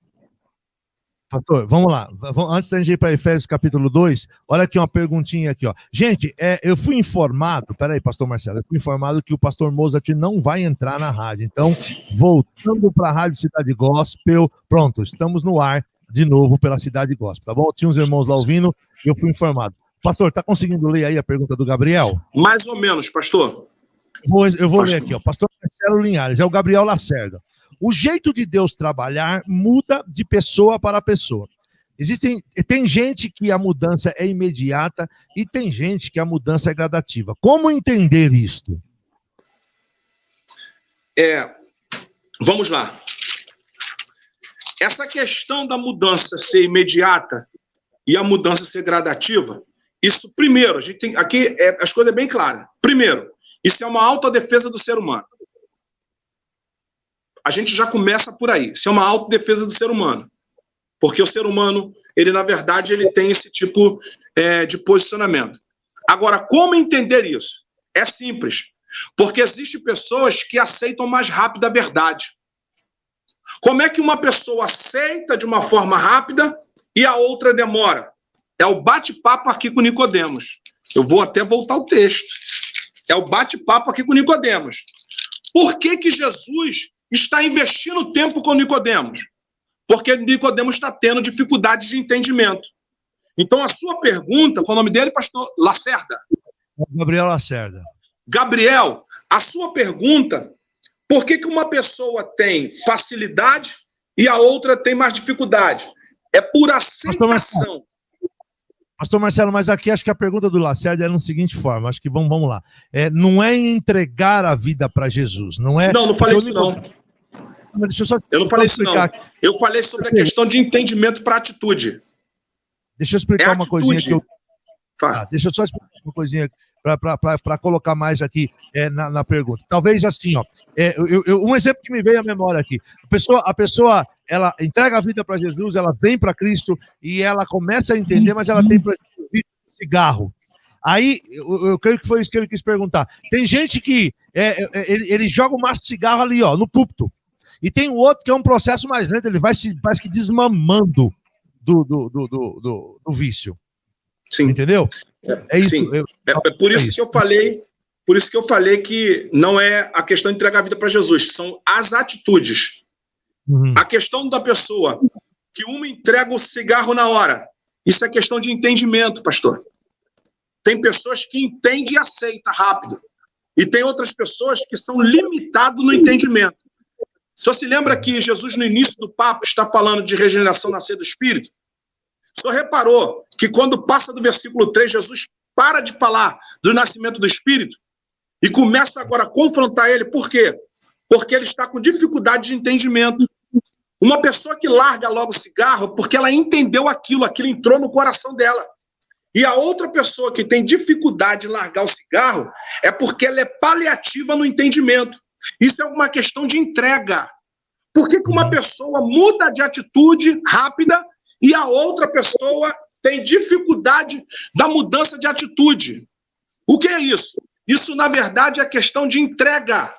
Pastor, vamos lá. Antes da gente ir para Efésios, capítulo 2, olha aqui uma perguntinha aqui, ó. Gente, eu fui informado, peraí, pastor Marcelo, eu fui informado que o pastor Mozart não vai entrar na rádio. Então, voltando para a Rádio Cidade Gospel, pronto, estamos no ar de novo pela Cidade Gospel, tá bom? Tinha uns irmãos lá ouvindo e eu fui informado. Pastor, tá conseguindo ler aí a pergunta do Gabriel? Mais ou menos, pastor. Eu vou ler aqui, ó. Pastor Marcelo Linhares, é o Gabriel Lacerda. O jeito de Deus trabalhar muda de pessoa para pessoa. Tem gente que a mudança é imediata e tem gente que a mudança é gradativa. Como entender isto? Vamos lá. Essa questão da mudança ser imediata e a mudança ser gradativa, isso primeiro, a gente tem aqui as coisas bem claras. Primeiro, isso é uma autodefesa do ser humano. A gente já começa por aí. Isso é uma autodefesa do ser humano. Porque o ser humano, ele na verdade, ele tem esse tipo de posicionamento. Agora, como entender isso? É simples. Porque existem pessoas que aceitam mais rápido a verdade. Como é que uma pessoa aceita de uma forma rápida e a outra demora? É o bate-papo aqui com Nicodemos. Eu vou até voltar ao texto. É o bate-papo aqui com Nicodemos. Por que que Jesus está investindo tempo com Nicodemos? Porque Nicodemos está tendo dificuldade de entendimento. Então, a sua pergunta, qual é o nome dele, pastor Lacerda? Gabriel Lacerda. Gabriel, a sua pergunta, por que que uma pessoa tem facilidade e a outra tem mais dificuldade? É por aceitação. Pastor Marcelo, mas aqui acho que a pergunta do Lacerda é na seguinte forma, acho que vamos lá. Não é entregar a vida para Jesus, não é... Não falei isso não. Eu não falei isso não. Eu falei sobre a questão de entendimento para atitude. Deixa eu explicar uma coisinha que eu... deixa eu só explicar uma coisinha para colocar mais aqui na pergunta. Talvez assim, ó, um exemplo que me veio à memória aqui. A pessoa ela entrega a vida para Jesus, ela vem para Cristo e ela começa a entender, mas ela tem cigarro. Aí, eu creio que foi isso que ele quis perguntar. Tem gente que ele joga o maço de cigarro ali, ó, no púlpito. E tem o outro que é um processo mais lento, ele vai se parece que desmamando do vício. Sim. Entendeu? É isso. Sim. Por isso que eu falei, que não é a questão de entregar a vida para Jesus, são as atitudes. A questão da pessoa que uma entrega o cigarro na hora, isso é questão de entendimento, pastor. Tem pessoas que entendem e aceitam rápido. E tem outras pessoas que são limitadas no entendimento. O senhor se lembra que Jesus, no início do papo, está falando de regeneração nascer do Espírito? O senhor reparou que quando passa do versículo 3, Jesus para de falar do nascimento do Espírito e começa agora a confrontar ele. Por quê? Porque ele está com dificuldade de entendimento. Uma pessoa que larga logo o cigarro porque ela entendeu aquilo entrou no coração dela. E a outra pessoa que tem dificuldade de largar o cigarro é porque ela é paliativa no entendimento. Isso é uma questão de entrega. Por que uma pessoa muda de atitude rápida e a outra pessoa tem dificuldade da mudança de atitude? O que é isso? Isso, na verdade, é questão de entrega.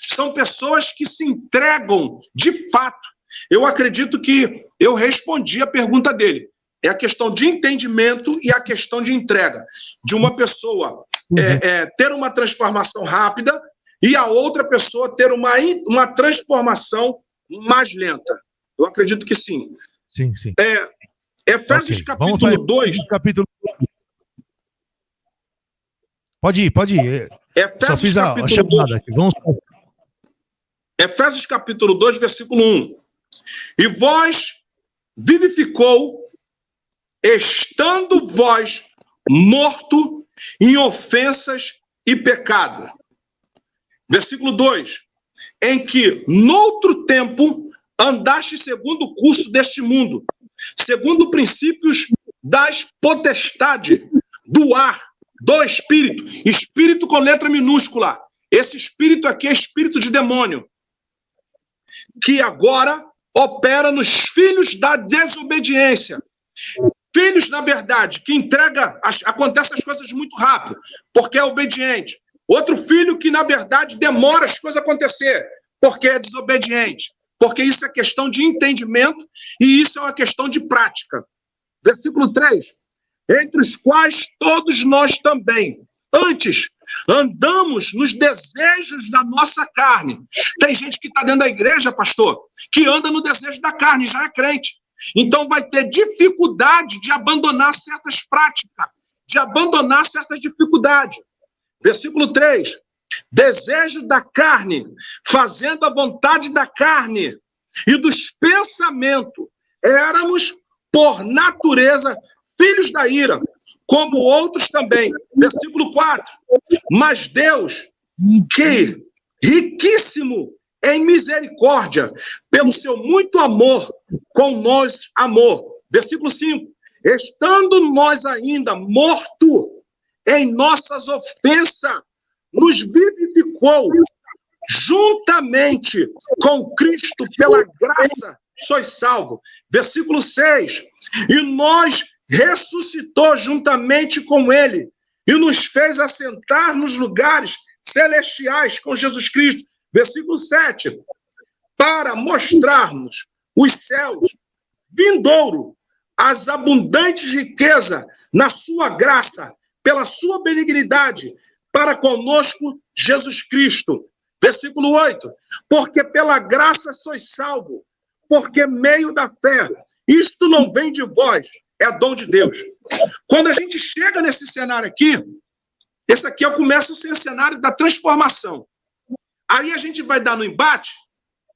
São pessoas que se entregam de fato. Eu acredito que eu respondi a pergunta dele. É a questão de entendimento e a questão de entrega. De uma pessoa ter uma transformação rápida e a outra pessoa ter uma transformação mais lenta. Eu acredito que sim. Sim, sim. Efésios capítulo 2. Pode ir. Só fiz a chamada aqui. Vamos. Efésios capítulo 2, versículo 1. E vós vivificou, estando vós morto em ofensas e pecado. Versículo 2. Em que, noutro tempo, andaste segundo o curso deste mundo, segundo princípios das potestades, do ar, do espírito, espírito com letra minúscula. Esse espírito aqui é espírito de demônio, que agora opera nos filhos da desobediência. Filhos, na verdade, que acontecem as coisas muito rápido, porque é obediente. Outro filho que, na verdade, demora as coisas acontecer, porque é desobediente. Porque isso é questão de entendimento e isso é uma questão de prática. Versículo 3. Entre os quais todos nós também, antes, andamos nos desejos da nossa carne. Tem gente que está dentro da igreja, pastor, que anda no desejo da carne, já é crente. Então vai ter dificuldade de abandonar certas práticas, de abandonar certas dificuldades. Versículo 3. Desejo da carne, fazendo a vontade da carne e dos pensamentos, éramos, por natureza, filhos da ira, como outros também. Versículo 4. Mas Deus, que riquíssimo em misericórdia, pelo seu muito amor, com nós amor. Versículo 5. Estando nós ainda mortos em nossas ofensas, nos vivificou juntamente com Cristo, pela graça sois salvos. Versículo 6. E nós ressuscitou juntamente com ele e nos fez assentar nos lugares celestiais com Jesus Cristo. Versículo 7. Para mostrarmos os céus vindouro, as abundantes riquezas na sua graça, pela sua benignidade, para conosco Jesus Cristo. Versículo 8. Porque pela graça sois salvos, porque meio da fé. Isto não vem de vós, é dom de Deus. Quando a gente chega nesse cenário aqui, esse aqui começa a ser o cenário da transformação. Aí a gente vai dar no embate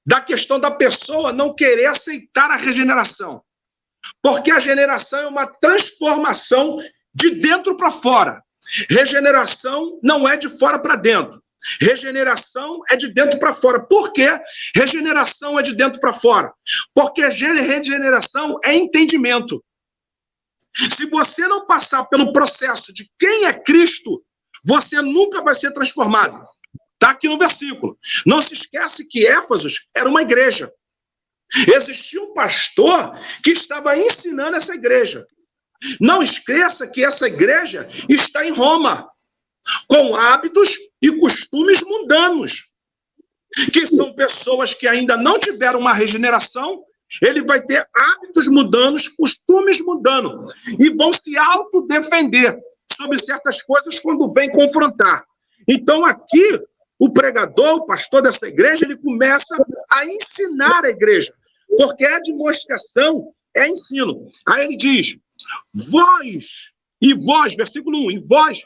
da questão da pessoa não querer aceitar a regeneração. Porque a regeneração é uma transformação de dentro para fora. Regeneração não é de fora para dentro. Regeneração é de dentro para fora. Por que regeneração é de dentro para fora? Porque regeneração é entendimento. Se você não passar pelo processo de quem é Cristo, você nunca vai ser transformado. Está aqui no versículo. Não se esquece que Éfeso era uma igreja. Existia um pastor que estava ensinando essa igreja. Não esqueça que essa igreja está em Roma, com hábitos e costumes mundanos, que são pessoas que ainda não tiveram uma regeneração. Ele vai ter hábitos mundanos, costumes mundanos, e vão se autodefender sobre certas coisas quando vem confrontar. Então aqui, o pregador, o pastor dessa igreja, ele começa a ensinar a igreja, porque a demonstração é ensino. Aí ele diz, vós, versículo 1, e vós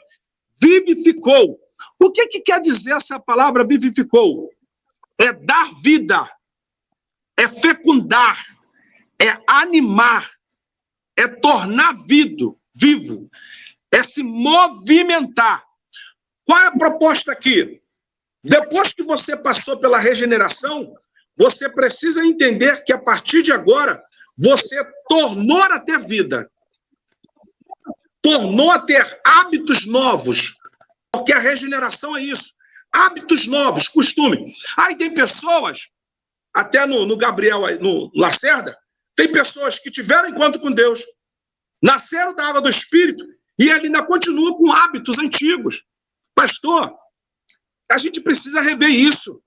vivificou. O que quer dizer essa palavra vivificou? É dar vida, é fecundar, é animar, é tornar vivo, é se movimentar. Qual é a proposta aqui? Depois que você passou pela regeneração, você precisa entender que a partir de agora, você tornou a ter vida. Tornou a ter hábitos novos. Porque a regeneração é isso. Hábitos novos, costume. Aí tem pessoas, até no Gabriel, no Lacerda, tem pessoas que tiveram encontro com Deus, nasceram da água do Espírito, e ele ainda continua com hábitos antigos. Pastor, a gente precisa rever isso.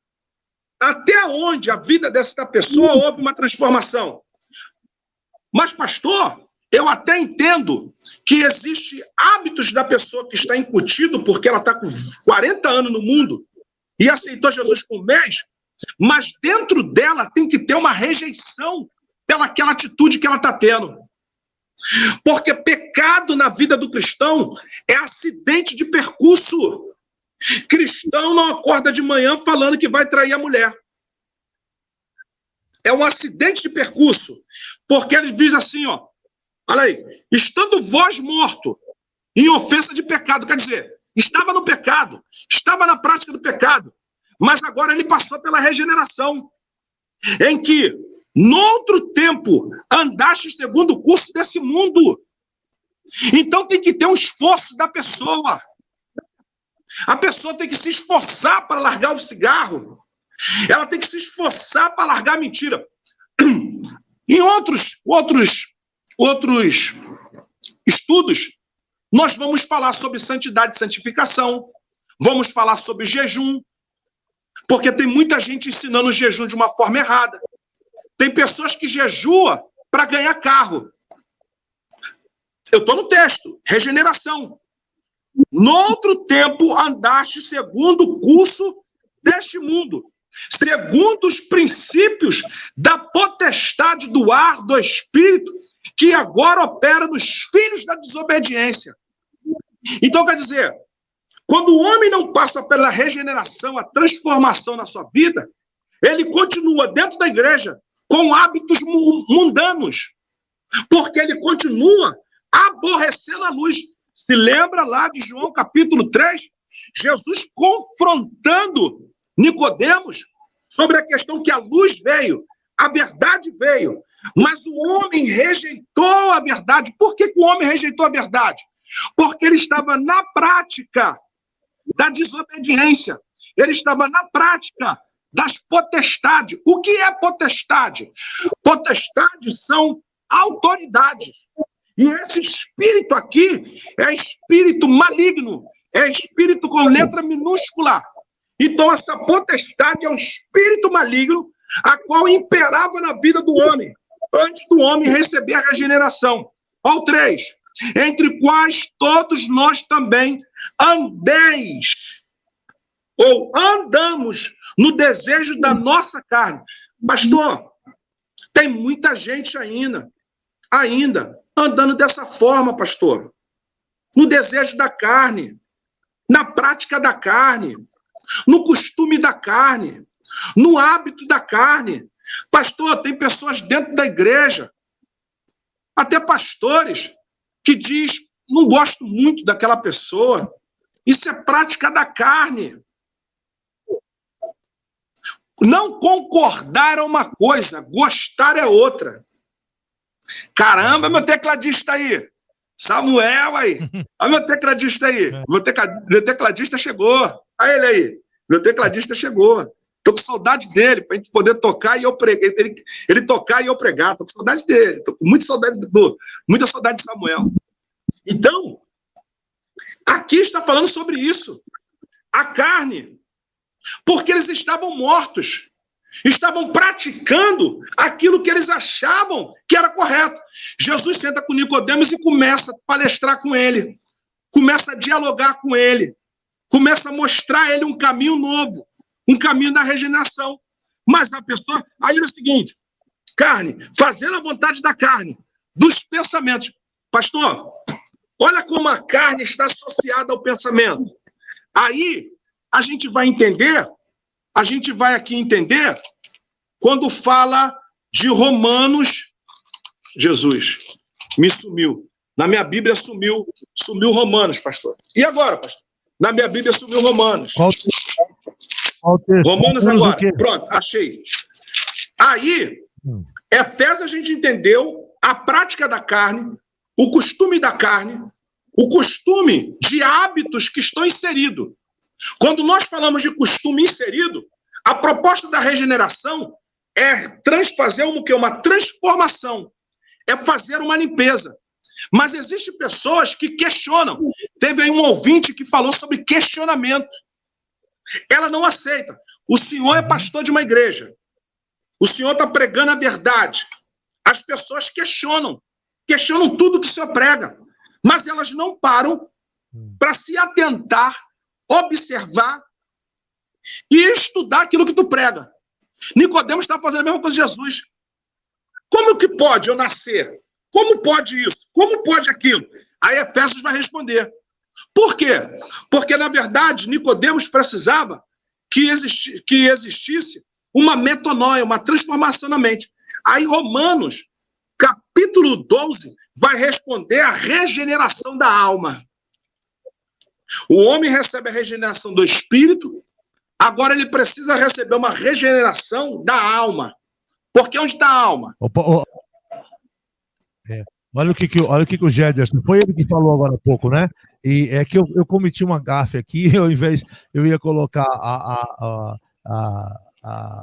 Até onde a vida dessa pessoa houve uma transformação? Mas, pastor, eu até entendo que existe hábitos da pessoa que está incutido porque ela está com 40 anos no mundo e aceitou Jesus com um mês, mas dentro dela tem que ter uma rejeição pelaquela atitude que ela está tendo. Porque pecado na vida do cristão é acidente de percurso. Cristão não acorda de manhã falando que vai trair a mulher. É um acidente de percurso. Porque ele diz assim, ó, olha aí, estando vós morto em ofensa de pecado, quer dizer, estava no pecado, estava na prática do pecado, mas agora ele passou pela regeneração, em que, no outro tempo, andaste segundo o curso desse mundo. Então tem que ter um esforço da pessoa. A pessoa tem que se esforçar para largar o cigarro. Ela tem que se esforçar para largar a mentira. Em outros estudos, nós vamos falar sobre santidade e santificação, vamos falar sobre jejum, porque tem muita gente ensinando o jejum de uma forma errada. Tem pessoas que jejuam para ganhar carro. Eu estou no texto, regeneração. No outro tempo andaste segundo o curso deste mundo, segundo os princípios da potestade do ar, do espírito, que agora opera nos filhos da desobediência. Então, quer dizer, quando o homem não passa pela regeneração, a transformação na sua vida, ele continua dentro da igreja com hábitos mundanos, porque ele continua aborrecendo a luz. Se lembra lá de João capítulo 3, Jesus confrontando Nicodemos sobre a questão que a luz veio, a verdade veio, mas o homem rejeitou a verdade. Por que o homem rejeitou a verdade? Porque ele estava na prática da desobediência, ele estava na prática das potestades. O que é potestade? Potestades são autoridades. E esse espírito aqui é espírito maligno, é espírito com letra minúscula. Então, essa potestade é um espírito maligno, a qual imperava na vida do homem, antes do homem receber a regeneração. Ao 3, entre quais todos nós também andeis, ou andamos no desejo da nossa carne. Pastor, tem muita gente ainda andando dessa forma, pastor, no desejo da carne, na prática da carne, no costume da carne, no hábito da carne. Pastor, tem pessoas dentro da igreja, até pastores, que diz, não gosto muito daquela pessoa. Isso é prática da carne. Não concordar é uma coisa, gostar é outra. Caramba, meu tecladista aí. Samuel aí. Olha meu tecladista aí. Meu tecladista chegou. Olha ele aí. Meu tecladista chegou. Tô com saudade dele, para a gente poder tocar e eu pregar. Ele tocar e eu pregar. Tô com saudade dele. Tô com muita saudade de Samuel. Então, aqui está falando sobre isso. A carne. Porque eles estavam mortos. Estavam praticando aquilo que eles achavam que era correto. Jesus senta com Nicodemos e começa a palestrar com ele. Começa a dialogar com ele. Começa a mostrar a ele um caminho novo. Um caminho da regeneração. Mas a pessoa... Aí é o seguinte. Carne. Fazendo a vontade da carne. Dos pensamentos. Pastor, olha como a carne está associada ao pensamento. Aí a gente vai entender... A gente vai aqui entender quando fala de Romanos... Jesus, me sumiu. Na minha Bíblia sumiu Romanos, pastor. E agora, pastor? Na minha Bíblia sumiu Romanos. Qual texto? Romanos agora. Pronto, achei. Aí, Efésios a gente entendeu a prática da carne, o costume da carne, o costume de hábitos que estão inseridos. Quando nós falamos de costume inserido, a proposta da regeneração é fazer uma transformação, é fazer uma limpeza. Mas existem pessoas que questionam. Teve aí um ouvinte que falou sobre questionamento. Ela não aceita. O senhor é pastor de uma igreja. O senhor está pregando a verdade. As pessoas questionam tudo que o senhor prega. Mas elas não param para se atentar, observar e estudar aquilo que tu prega. Nicodemos está fazendo a mesma coisa que Jesus. Como que pode eu nascer? Como pode isso? Como pode aquilo? Aí Efésios vai responder. Por quê? Porque, na verdade, Nicodemos precisava que existisse uma metanoia, uma transformação na mente. Aí Romanos, capítulo 12, vai responder a regeneração da alma. O homem recebe a regeneração do espírito, agora ele precisa receber uma regeneração da alma. Porque onde está a alma? Olha o que o Gederson, foi ele que falou agora há pouco, né? E é que eu cometi uma gafe aqui, eu ia colocar a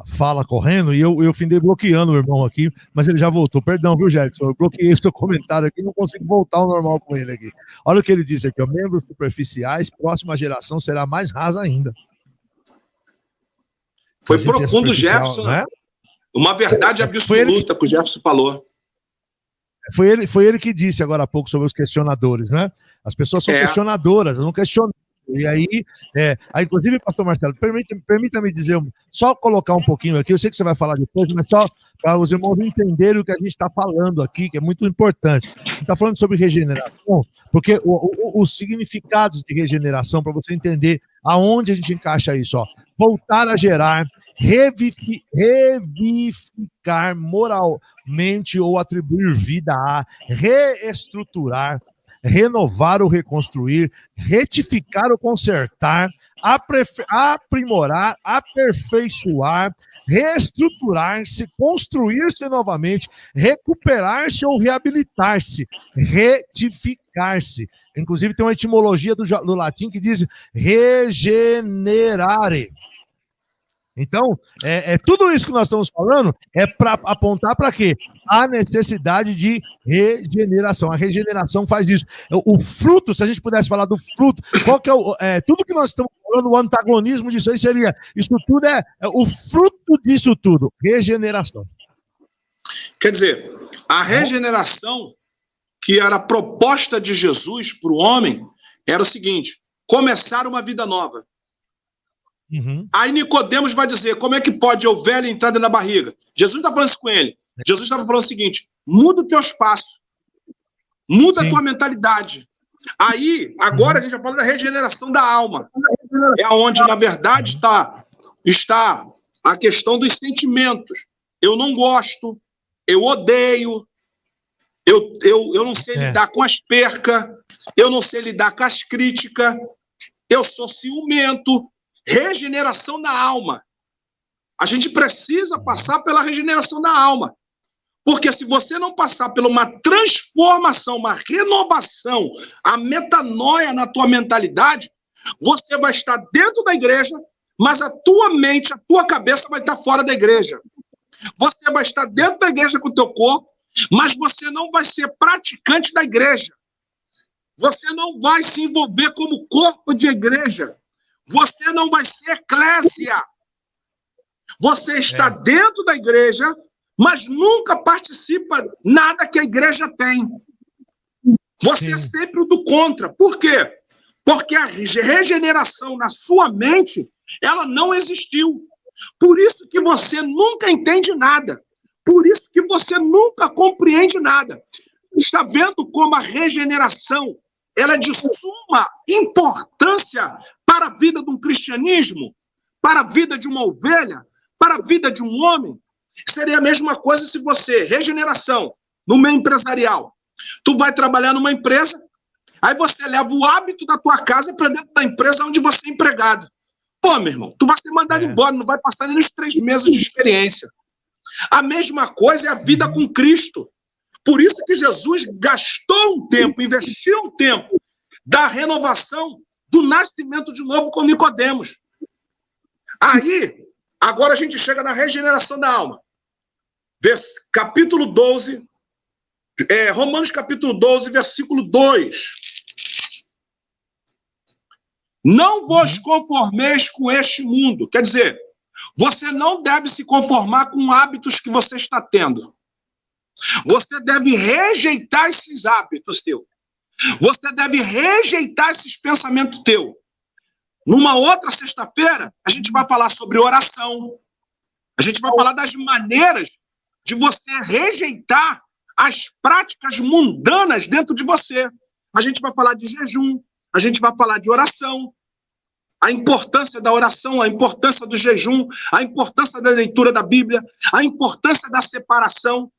fala correndo e eu findei bloqueando o irmão aqui, mas ele já voltou. Perdão, viu, Gederson? Eu bloqueei o seu comentário aqui, não consigo voltar ao normal com ele aqui. Olha o que ele disse aqui, ó, membros superficiais, próxima geração será mais rasa ainda. Foi profundo, Jefferson, né? Uma verdade absoluta que o Jefferson falou. Foi ele que disse agora há pouco sobre os questionadores, né? As pessoas são questionadoras, não questionam. E aí, inclusive, pastor Marcelo, permita-me dizer, só colocar um pouquinho aqui, eu sei que você vai falar depois, mas só para os irmãos entenderem o que a gente está falando aqui, que é muito importante. A gente está falando sobre regeneração, porque os significados de regeneração, para você entender aonde a gente encaixa isso, ó, voltar a gerar, revivificar moralmente ou atribuir vida a, reestruturar, renovar ou reconstruir, retificar ou consertar, aprimorar, aperfeiçoar, reestruturar-se, construir-se novamente, recuperar-se ou reabilitar-se, retificar-se. Inclusive tem uma etimologia do latim que diz regenerare. Então, tudo isso que nós estamos falando é para apontar para quê? A necessidade de regeneração. A regeneração faz isso. O fruto, se a gente pudesse falar do fruto, qual que tudo que nós estamos falando, o antagonismo disso aí seria, isso tudo é o fruto disso tudo, regeneração. Quer dizer, a regeneração que era a proposta de Jesus para o homem era o seguinte, começar uma vida nova. Uhum. Aí Nicodemos vai dizer, como é que pode o velho entrar dentro da barriga? Jesus está falando isso com ele. Jesus estava falando o seguinte, muda o teu espaço, muda a tua mentalidade. Aí, agora a gente vai falar da regeneração da alma. É onde, na verdade, está a questão dos sentimentos. Eu não gosto, eu odeio, eu não sei lidar com as percas, eu não sei lidar com as críticas, eu sou ciumento. Regeneração da alma. A gente precisa passar pela regeneração da alma. Porque se você não passar por uma transformação, uma renovação, a metanoia na tua mentalidade, você vai estar dentro da igreja, mas a tua mente, a tua cabeça vai estar fora da igreja. Você vai estar dentro da igreja com o teu corpo, mas você não vai ser praticante da igreja. Você não vai se envolver como corpo de igreja. Você não vai ser eclésia. Você está dentro da igreja, mas nunca participa nada que a igreja tem. Você é sempre o do contra. Por quê? Porque a regeneração na sua mente, ela não existiu. Por isso que você nunca entende nada. Por isso que você nunca compreende nada. Está vendo como a regeneração ela é de suma importância para a vida de um cristianismo, para a vida de uma ovelha, para a vida de um homem? Seria a mesma coisa se você, regeneração, no meio empresarial, Tu vai trabalhar numa empresa, aí você leva o hábito da tua casa para dentro da empresa onde você é empregado. Pô, meu irmão, tu vai ser mandado embora, não vai passar nem nos 3 meses de experiência. A mesma coisa é a vida com Cristo. Por isso que Jesus gastou um tempo, investiu um tempo da renovação, do nascimento de novo com Nicodemos. Aí, agora a gente chega na regeneração da alma. Capítulo 12, Romanos capítulo 12, versículo 2. Não vos conformeis com este mundo. Quer dizer, você não deve se conformar com hábitos que você está tendo. Você deve rejeitar esses hábitos teus. Você deve rejeitar esses pensamentos teus. Numa outra sexta-feira, a gente vai falar sobre oração. A gente vai falar das maneiras de você rejeitar as práticas mundanas dentro de você. A gente vai falar de jejum. A gente vai falar de oração, a importância da oração, a importância do jejum, a importância da leitura da Bíblia, a importância da separação.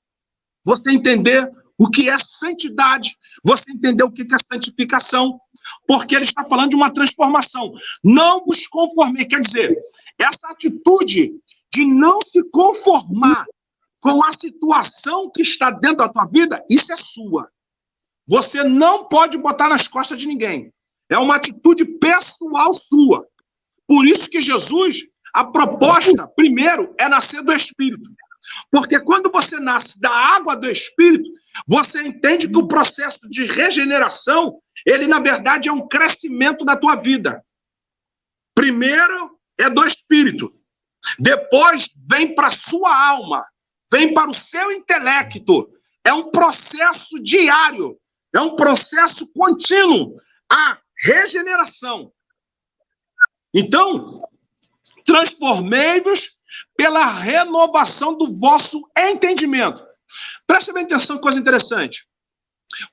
Você entender o que é santidade, você entender o que é santificação, porque ele está falando de uma transformação. Não vos conformei, quer dizer, essa atitude de não se conformar com a situação que está dentro da tua vida, isso é sua. Você não pode botar nas costas de ninguém. É uma atitude pessoal sua. Por isso que Jesus, a proposta, primeiro, é nascer do Espírito. Porque quando você nasce da água do Espírito, você entende que o processo de regeneração, ele, na verdade, é um crescimento na tua vida. Primeiro é do Espírito. Depois vem para a sua alma. Vem para o seu intelecto. É um processo diário. É um processo contínuo. A regeneração. Então, transformei-vos pela renovação do vosso entendimento. Preste bem atenção, coisa interessante.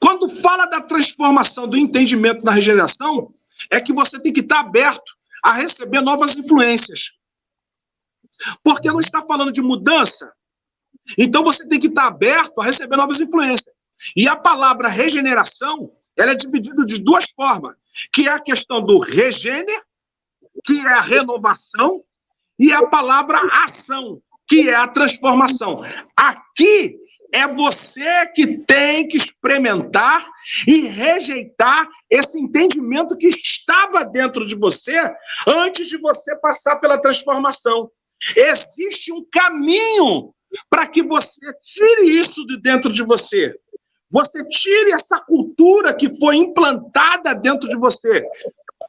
Quando fala da transformação do entendimento na regeneração, é que você tem que estar aberto a receber novas influências. Porque não está falando de mudança, então você tem que estar aberto a receber novas influências. E a palavra regeneração, ela é dividida de 2 formas, que é a questão do regêner, que é a renovação, e a palavra ação, que é a transformação. Aqui é você que tem que experimentar e rejeitar esse entendimento que estava dentro de você antes de você passar pela transformação. Existe um caminho para que você tire isso de dentro de você. Você tire essa cultura que foi implantada dentro de você.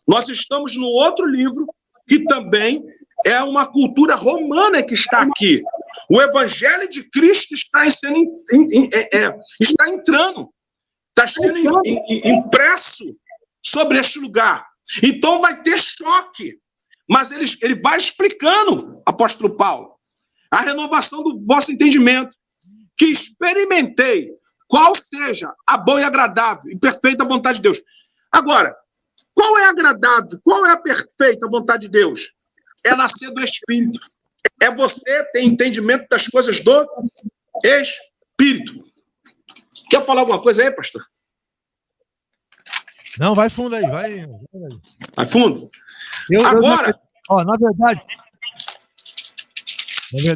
Nós estamos no outro livro, que também é uma cultura romana que está aqui. O Evangelho de Cristo está entrando, está sendo impresso sobre este lugar. Então vai ter choque. Mas ele vai explicando, apóstolo Paulo, a renovação do vosso entendimento, que experimentei qual seja a boa e agradável e perfeita vontade de Deus. Agora, qual é a agradável, qual é a perfeita vontade de Deus? É nascer do Espírito. É você ter entendimento das coisas do Espírito. Quer falar alguma coisa aí, pastor? Não, vai fundo aí, vai. Vai fundo? Agora...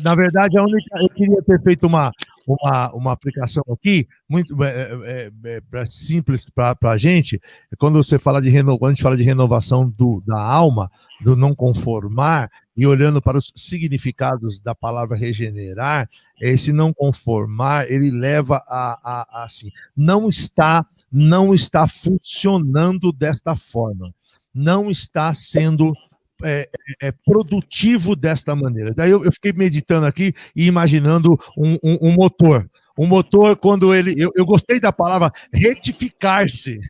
na verdade, eu queria ter feito uma aplicação aqui, muito simples para a gente. Quando você fala quando a gente fala de renovação da alma, do não conformar, e olhando para os significados da palavra regenerar, esse não conformar, ele leva a assim, não está funcionando desta forma, não está sendo produtivo desta maneira. Daí eu fiquei meditando aqui e imaginando um motor. Um motor, quando eu gostei da palavra retificar-se,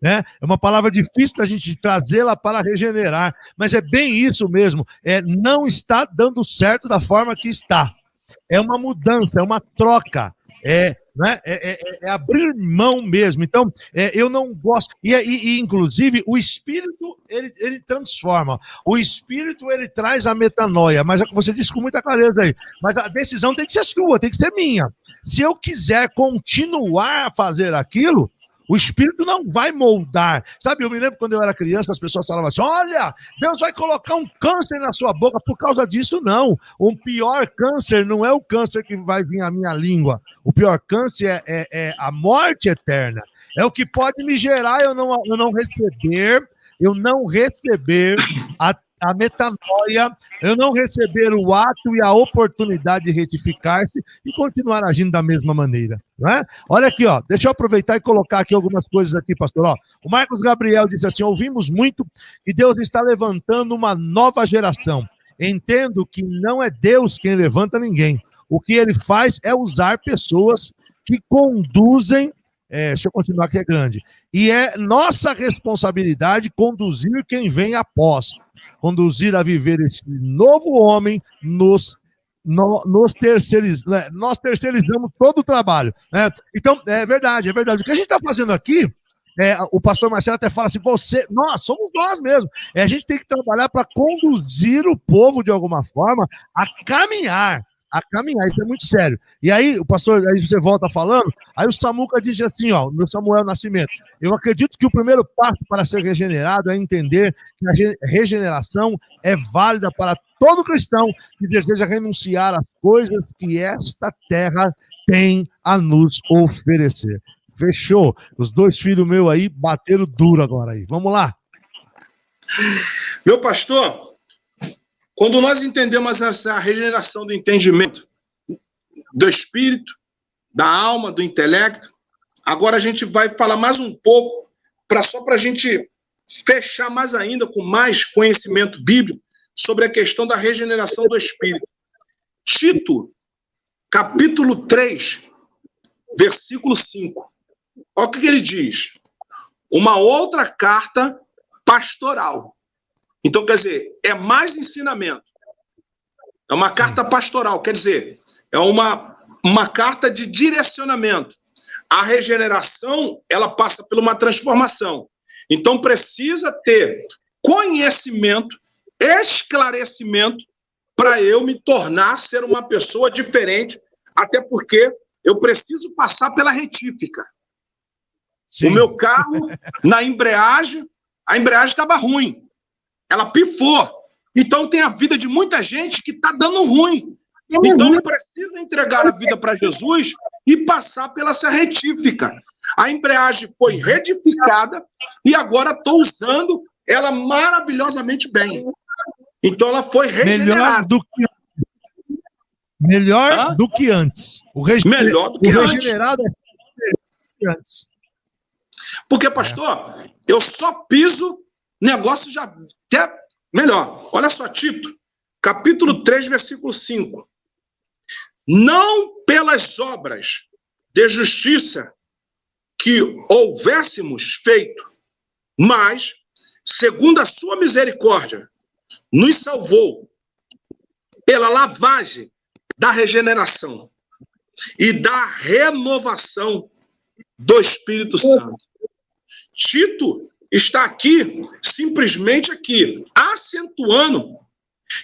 né? É uma palavra difícil da gente trazê-la para regenerar, mas é bem isso mesmo. Não está dando certo da forma que está. É uma mudança, é uma troca. né? É abrir mão mesmo. Então, eu não gosto. E inclusive, o Espírito, ele transforma. O Espírito, ele traz a metanoia. Mas você disse com muita clareza aí. Mas a decisão tem que ser sua, tem que ser minha. Se eu quiser continuar a fazer aquilo, o Espírito não vai moldar. Sabe, eu me lembro quando eu era criança, as pessoas falavam assim, olha, Deus vai colocar um câncer na sua boca por causa disso. Não. O pior câncer não é o câncer que vai vir à minha língua. O pior câncer é a morte eterna. É o que pode me gerar eu não receber a metanoia, eu não receber o ato e a oportunidade de retificar-se e continuar agindo da mesma maneira, não é? Olha aqui, ó, deixa eu aproveitar e colocar aqui algumas coisas aqui, pastor. Ó, o Marcos Gabriel disse assim, ouvimos muito que Deus está levantando uma nova geração. Entendo que não é Deus quem levanta ninguém. O que ele faz é usar pessoas que conduzem, deixa eu continuar que é grande, e é nossa responsabilidade conduzir quem vem após. Conduzir a viver esse novo homem nós terceirizamos todo o trabalho, né? Então, é verdade. O que a gente está fazendo aqui, o pastor Marcelo até fala assim, nós somos nós mesmos. A gente tem que trabalhar para conduzir o povo, de alguma forma, a caminhar, isso é muito sério. E aí, o pastor, aí você volta falando, aí o Samuca diz assim, ó, no Samuel Nascimento, eu acredito que o primeiro passo para ser regenerado é entender que a regeneração é válida para todo cristão que deseja renunciar às coisas que esta terra tem a nos oferecer. Fechou? Os dois filhos meus aí bateram duro agora aí. Vamos lá. Meu pastor, quando nós entendemos essa regeneração do entendimento, do espírito, da alma, do intelecto, agora a gente vai falar mais um pouco, só para a gente fechar mais ainda, com mais conhecimento bíblico, sobre a questão da regeneração do espírito. Tito, capítulo 3, versículo 5. Olha o que ele diz. Uma outra carta pastoral. Então, quer dizer, é mais ensinamento. É uma carta pastoral, quer dizer, é uma carta de direcionamento. A regeneração, ela passa por uma transformação. Então, precisa ter conhecimento, esclarecimento, para eu me tornar ser uma pessoa diferente, até porque eu preciso passar pela retífica. Sim. O meu carro, na embreagem, a embreagem estava ruim. Ela pifou. Então tem a vida de muita gente que está dando ruim. Então eu preciso entregar a vida para Jesus e passar pela essa retífica. A embreagem foi retificada e agora estou usando ela maravilhosamente bem. Então ela foi regenerada. Melhor do que antes. Melhor do que antes. Regenerado é antes. Porque, pastor, eu só piso, negócio já até melhor. Olha só, Tito, capítulo 3, versículo 5. Não pelas obras de justiça que houvéssemos feito, mas, segundo a sua misericórdia, nos salvou pela lavagem da regeneração e da renovação do Espírito Santo. Tito está aqui, simplesmente aqui, acentuando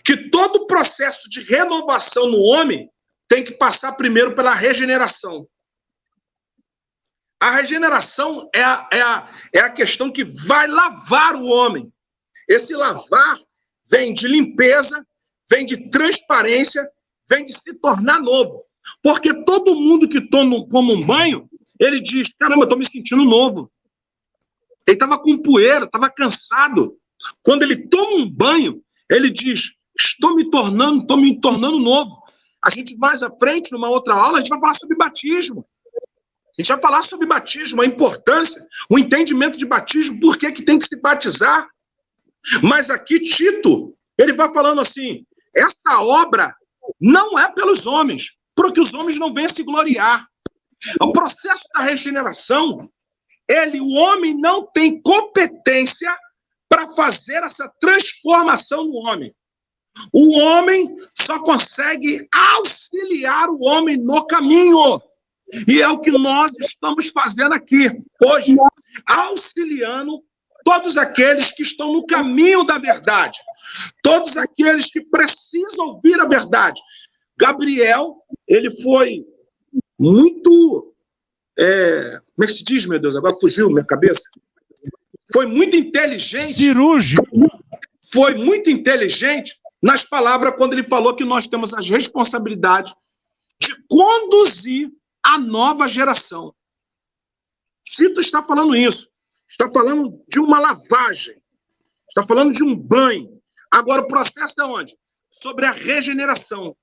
que todo o processo de renovação no homem tem que passar primeiro pela regeneração. A regeneração é a questão que vai lavar o homem. Esse lavar vem de limpeza, vem de transparência, vem de se tornar novo. Porque todo mundo que toma um banho, ele diz, caramba, eu estou me sentindo novo. Ele estava com poeira, estava cansado. Quando ele toma um banho, ele diz, estou me tornando novo. A gente mais à frente, numa outra aula, a gente vai falar sobre batismo. A gente vai falar sobre batismo, a importância, o entendimento de batismo, por que tem que se batizar. Mas aqui Tito, ele vai falando assim, essa obra não é pelos homens, porque os homens não vêm se gloriar. O processo da regeneração, o homem não tem competência para fazer essa transformação no homem. O homem só consegue auxiliar o homem no caminho. E é o que nós estamos fazendo aqui, hoje, auxiliando todos aqueles que estão no caminho da verdade, todos aqueles que precisam ouvir a verdade. Gabriel, ele foi muito... como é que se diz, meu Deus? Agora fugiu minha cabeça. Foi muito inteligente. Cirúrgico. Foi muito inteligente nas palavras quando ele falou que nós temos as responsabilidades de conduzir a nova geração. Tito está falando isso. Está falando de uma lavagem. Está falando de um banho. Agora, o processo é onde? Sobre a regeneração.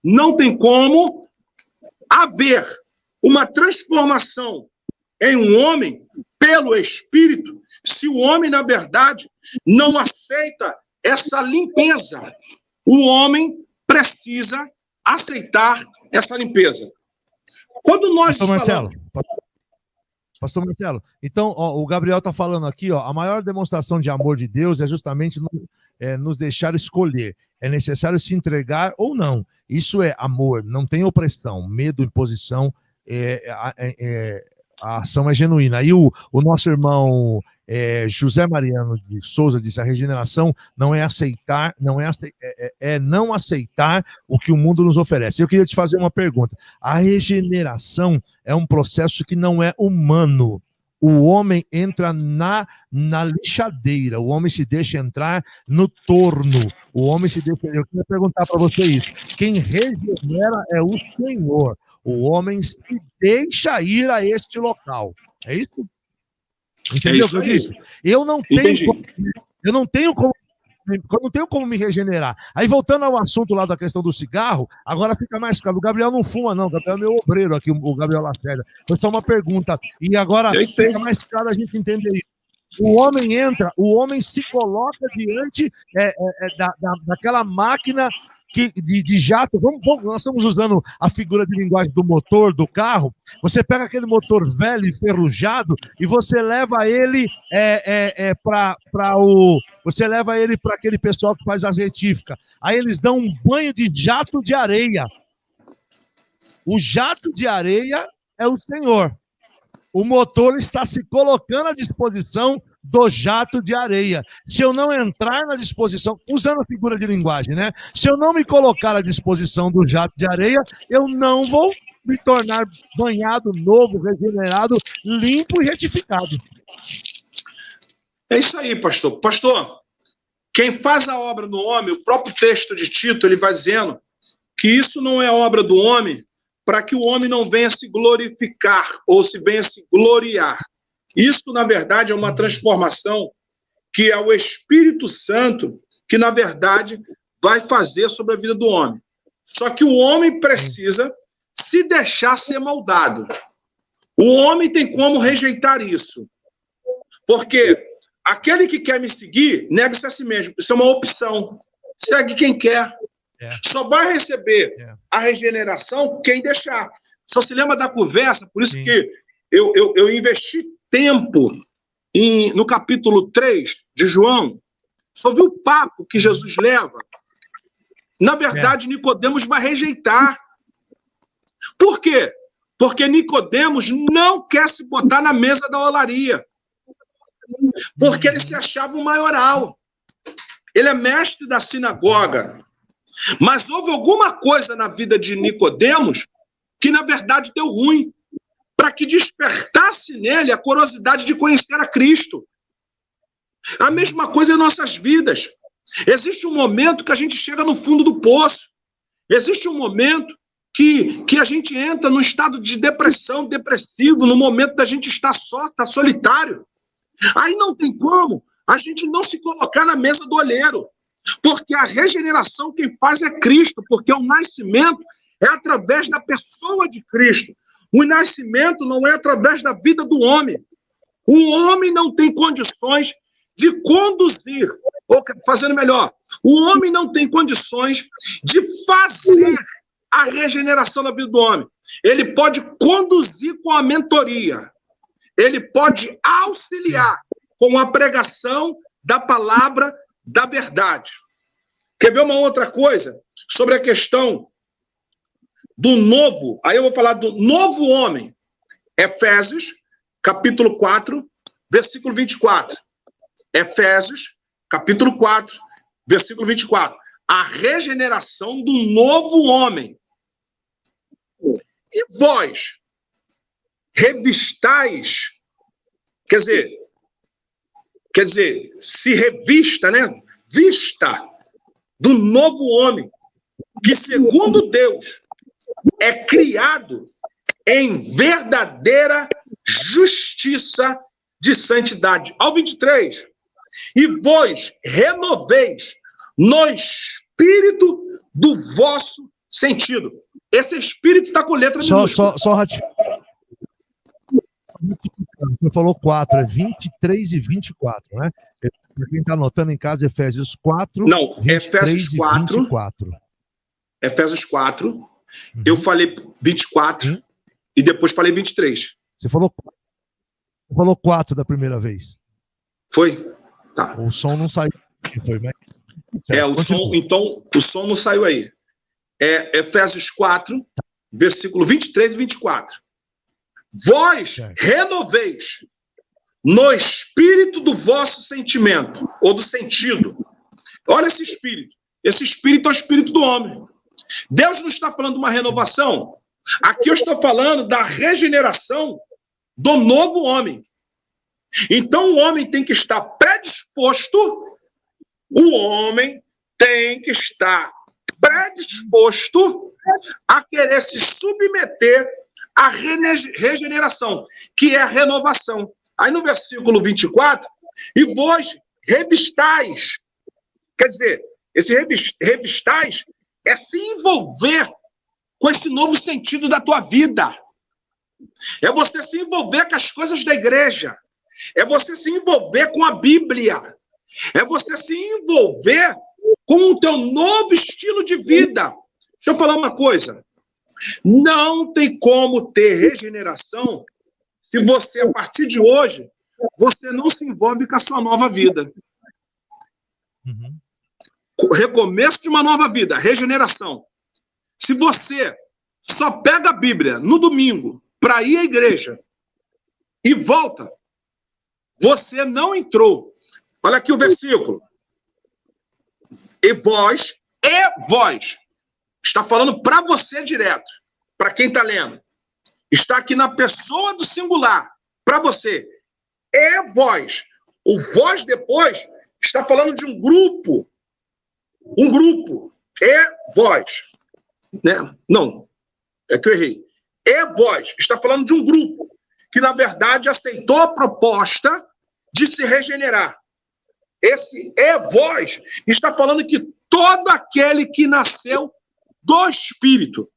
Não tem como haver uma transformação em um homem pelo Espírito se o homem, na verdade, não aceita essa limpeza. O homem precisa aceitar essa limpeza. Quando nós Pastor Marcelo, então, o Gabriel está falando aqui, a maior demonstração de amor de Deus é justamente nos deixar escolher. É necessário se entregar ou não. Isso é amor, não tem opressão, medo, imposição, a ação é genuína. Aí o nosso irmão José Mariano de Souza disse: a regeneração não é aceitar, não aceitar o que o mundo nos oferece. Eu queria te fazer uma pergunta. A regeneração é um processo que não é humano. O homem entra na lixadeira, o homem se deixa entrar no torno, o homem se deixa... Eu queria perguntar para você isso. Quem regenera é o Senhor. O homem se deixa ir a este local. É isso? Entendeu o que eu disse? Eu não tenho como me regenerar. Aí, voltando ao assunto lá da questão do cigarro, agora fica mais claro. O Gabriel não fuma, não. O Gabriel é meu obreiro aqui, o Gabriel Lacerda. Foi só uma pergunta. E agora fica mais claro a gente entender isso. O homem entra, o homem se coloca diante daquela máquina de jato. Nós estamos usando a figura de linguagem do motor do carro. Você pega aquele motor velho, enferrujado, e você leva ele você leva ele para aquele pessoal que faz as retíficas. Aí eles dão um banho de jato de areia. O jato de areia é o Senhor. O motor está se colocando à disposição do jato de areia. Se eu não entrar na disposição, usando a figura de linguagem, né? Se eu não me colocar à disposição do jato de areia, eu não vou me tornar banhado, novo, regenerado, limpo e retificado. É isso aí, pastor. Pastor, quem faz a obra no homem, o próprio texto de Tito, ele vai dizendo que isso não é obra do homem para que o homem não venha se glorificar ou se venha se gloriar. Isso, na verdade, é uma transformação que é o Espírito Santo que, na verdade, vai fazer sobre a vida do homem. Só que o homem precisa se deixar ser moldado. O homem tem como rejeitar isso. Porque aquele que quer me seguir, nega-se a si mesmo. Isso é uma opção. Segue quem quer. Só vai receber a regeneração quem deixar. Só se lembra da conversa, por isso que eu investi tempo no capítulo 3 de João. Só viu o papo que Jesus leva. Na verdade, Nicodemos vai rejeitar. Por quê? Porque Nicodemos não quer se botar na mesa da olaria. Porque ele se achava o maioral. Ele é mestre da sinagoga. Mas houve alguma coisa na vida de Nicodemos que, na verdade, deu ruim, para que despertasse nele a curiosidade de conhecer a Cristo. A mesma coisa em nossas vidas. Existe um momento que a gente chega no fundo do poço. Existe um momento que a gente entra num estado de depressão, depressivo, no momento da gente estar só, estar solitário. Aí não tem como a gente não se colocar na mesa do olheiro. Porque a regeneração quem faz é Cristo, porque o nascimento é através da pessoa de Cristo. O nascimento não é através da vida do homem. O homem não tem condições de conduzir, ou fazendo melhor, o homem não tem condições de fazer a regeneração da vida do homem. Ele pode conduzir com a mentoria. Ele pode auxiliar com a pregação da palavra da verdade. Quer ver uma outra coisa? Sobre a questão do novo, aí eu vou falar do novo homem. Efésios, capítulo 4, versículo 24. Efésios, capítulo 4, versículo 24. A regeneração do novo homem. E vós, revistais, quer dizer, se revista, né? Vista do novo homem, que segundo Deus é criado em verdadeira justiça de santidade. Ao 23. E vós renoveis no espírito do vosso sentido. Esse espírito está com letra minúscula. Só ratificar. Você falou 4, é 23 e 24, né? Para quem está anotando em casa, Efésios 4. Não, Efésios 4. 24. Efésios 4. Eu falei 24 e depois falei 23. Você falou 4 da primeira vez. Foi? Tá. O som não saiu. Foi, mas... Então, o som não saiu aí. É Efésios 4, versículo 23 e 24. Vós renoveis no espírito do vosso sentimento, ou do sentido. Olha esse espírito. Esse espírito é o espírito do homem. Deus não está falando de uma renovação. Aqui eu estou falando da regeneração do novo homem. Então o homem tem que estar predisposto, a querer se submeter à regeneração, que é a renovação. Aí no versículo 24, e vós revistais. Quer dizer, esse revistais é se envolver com esse novo sentido da tua vida. É você se envolver com as coisas da igreja. É você se envolver com a Bíblia. É você se envolver com o teu novo estilo de vida. Deixa eu falar uma coisa. Não tem como ter regeneração se você, a partir de hoje, você não se envolve com a sua nova vida. Recomeço de uma nova vida, regeneração. Se você só pega a Bíblia no domingo para ir à igreja e volta, você não entrou. Olha aqui o versículo. E vós. Está falando para você direto, para quem está lendo. Está aqui na pessoa do singular, para você. E vós. O vós depois está falando de um grupo. Um grupo. E vós. Né? Não, é que eu errei. E vós. Está falando de um grupo que, na verdade, aceitou a proposta de se regenerar. Esse é vós está falando que todo aquele que nasceu do Espírito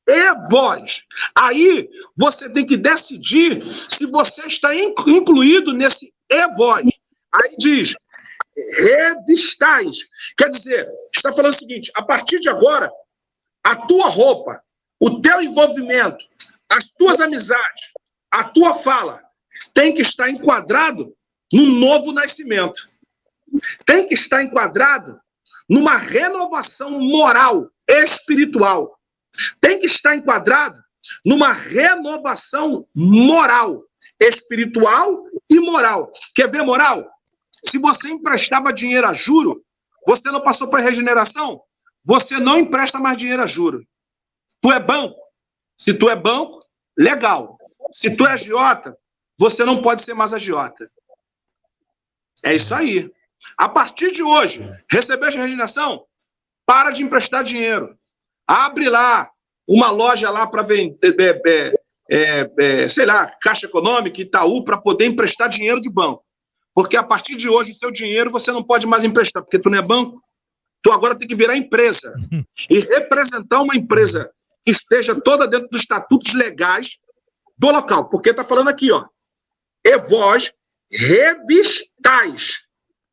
é vós. Aí você tem que decidir se você está incluído nesse é vós. Aí diz, revistais. Quer dizer, está falando o seguinte, a partir de agora, a tua roupa, o teu envolvimento, as tuas amizades, a tua fala, tem que estar enquadrado num novo nascimento. Tem que estar enquadrado numa renovação moral, espiritual. Tem que estar enquadrado numa renovação moral, espiritual e moral. Quer ver moral? Se você emprestava dinheiro a juro, você não passou por regeneração, você não empresta mais dinheiro a juro. Tu é banco? Se tu é banco, legal. Se tu é agiota, você não pode ser mais agiota. É isso aí. A partir de hoje, recebeste a regeneração? Para de emprestar dinheiro. Abre lá uma loja lá para vender, sei lá, Caixa Econômica, Itaú, para poder emprestar dinheiro de banco. Porque a partir de hoje, o seu dinheiro você não pode mais emprestar, porque tu não é banco. Tu agora tem que virar empresa. E representar uma empresa que esteja toda dentro dos estatutos legais do local. Porque está falando aqui, ó. E vós revistais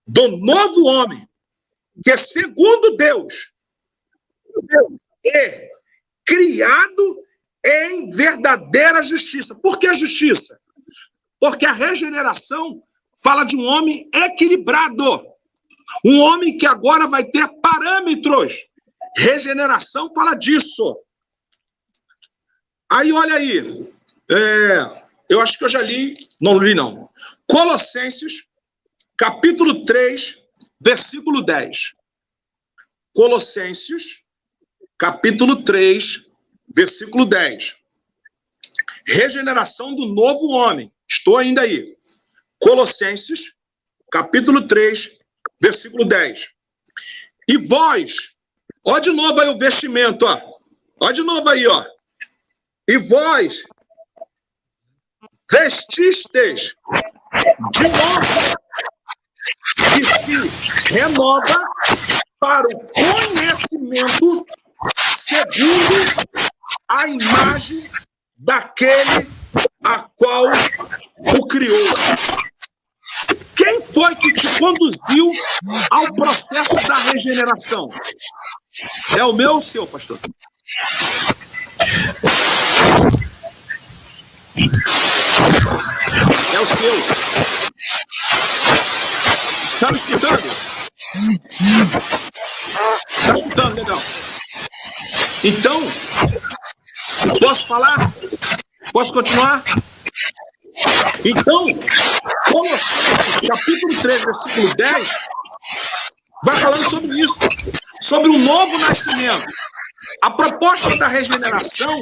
do novo homem, que segundo Deus é criado em verdadeira justiça. Por que justiça? Porque a regeneração fala de um homem equilibrado. Um homem que agora vai ter parâmetros. Regeneração fala disso. Aí, olha aí. Eu acho que eu já li. Não li, não. Colossenses, capítulo 3, versículo 10. Colossenses, capítulo 3, versículo 10. Regeneração do novo homem. Estou ainda aí. Colossenses, capítulo 3, versículo 10. E vós, ó de novo aí o vestimento, ó. Ó de novo aí, ó. E vós vestistes de novo que se renova para o conhecimento segundo a imagem daquele a qual o criou. Quem foi que te conduziu ao processo da regeneração? É o meu ou o seu, pastor? É o seu. Está me escutando? Está escutando, legal. Então, posso falar? Posso continuar? Então, Colossenses, capítulo 3, versículo 10, vai falando sobre isso, sobre o novo nascimento. A proposta da regeneração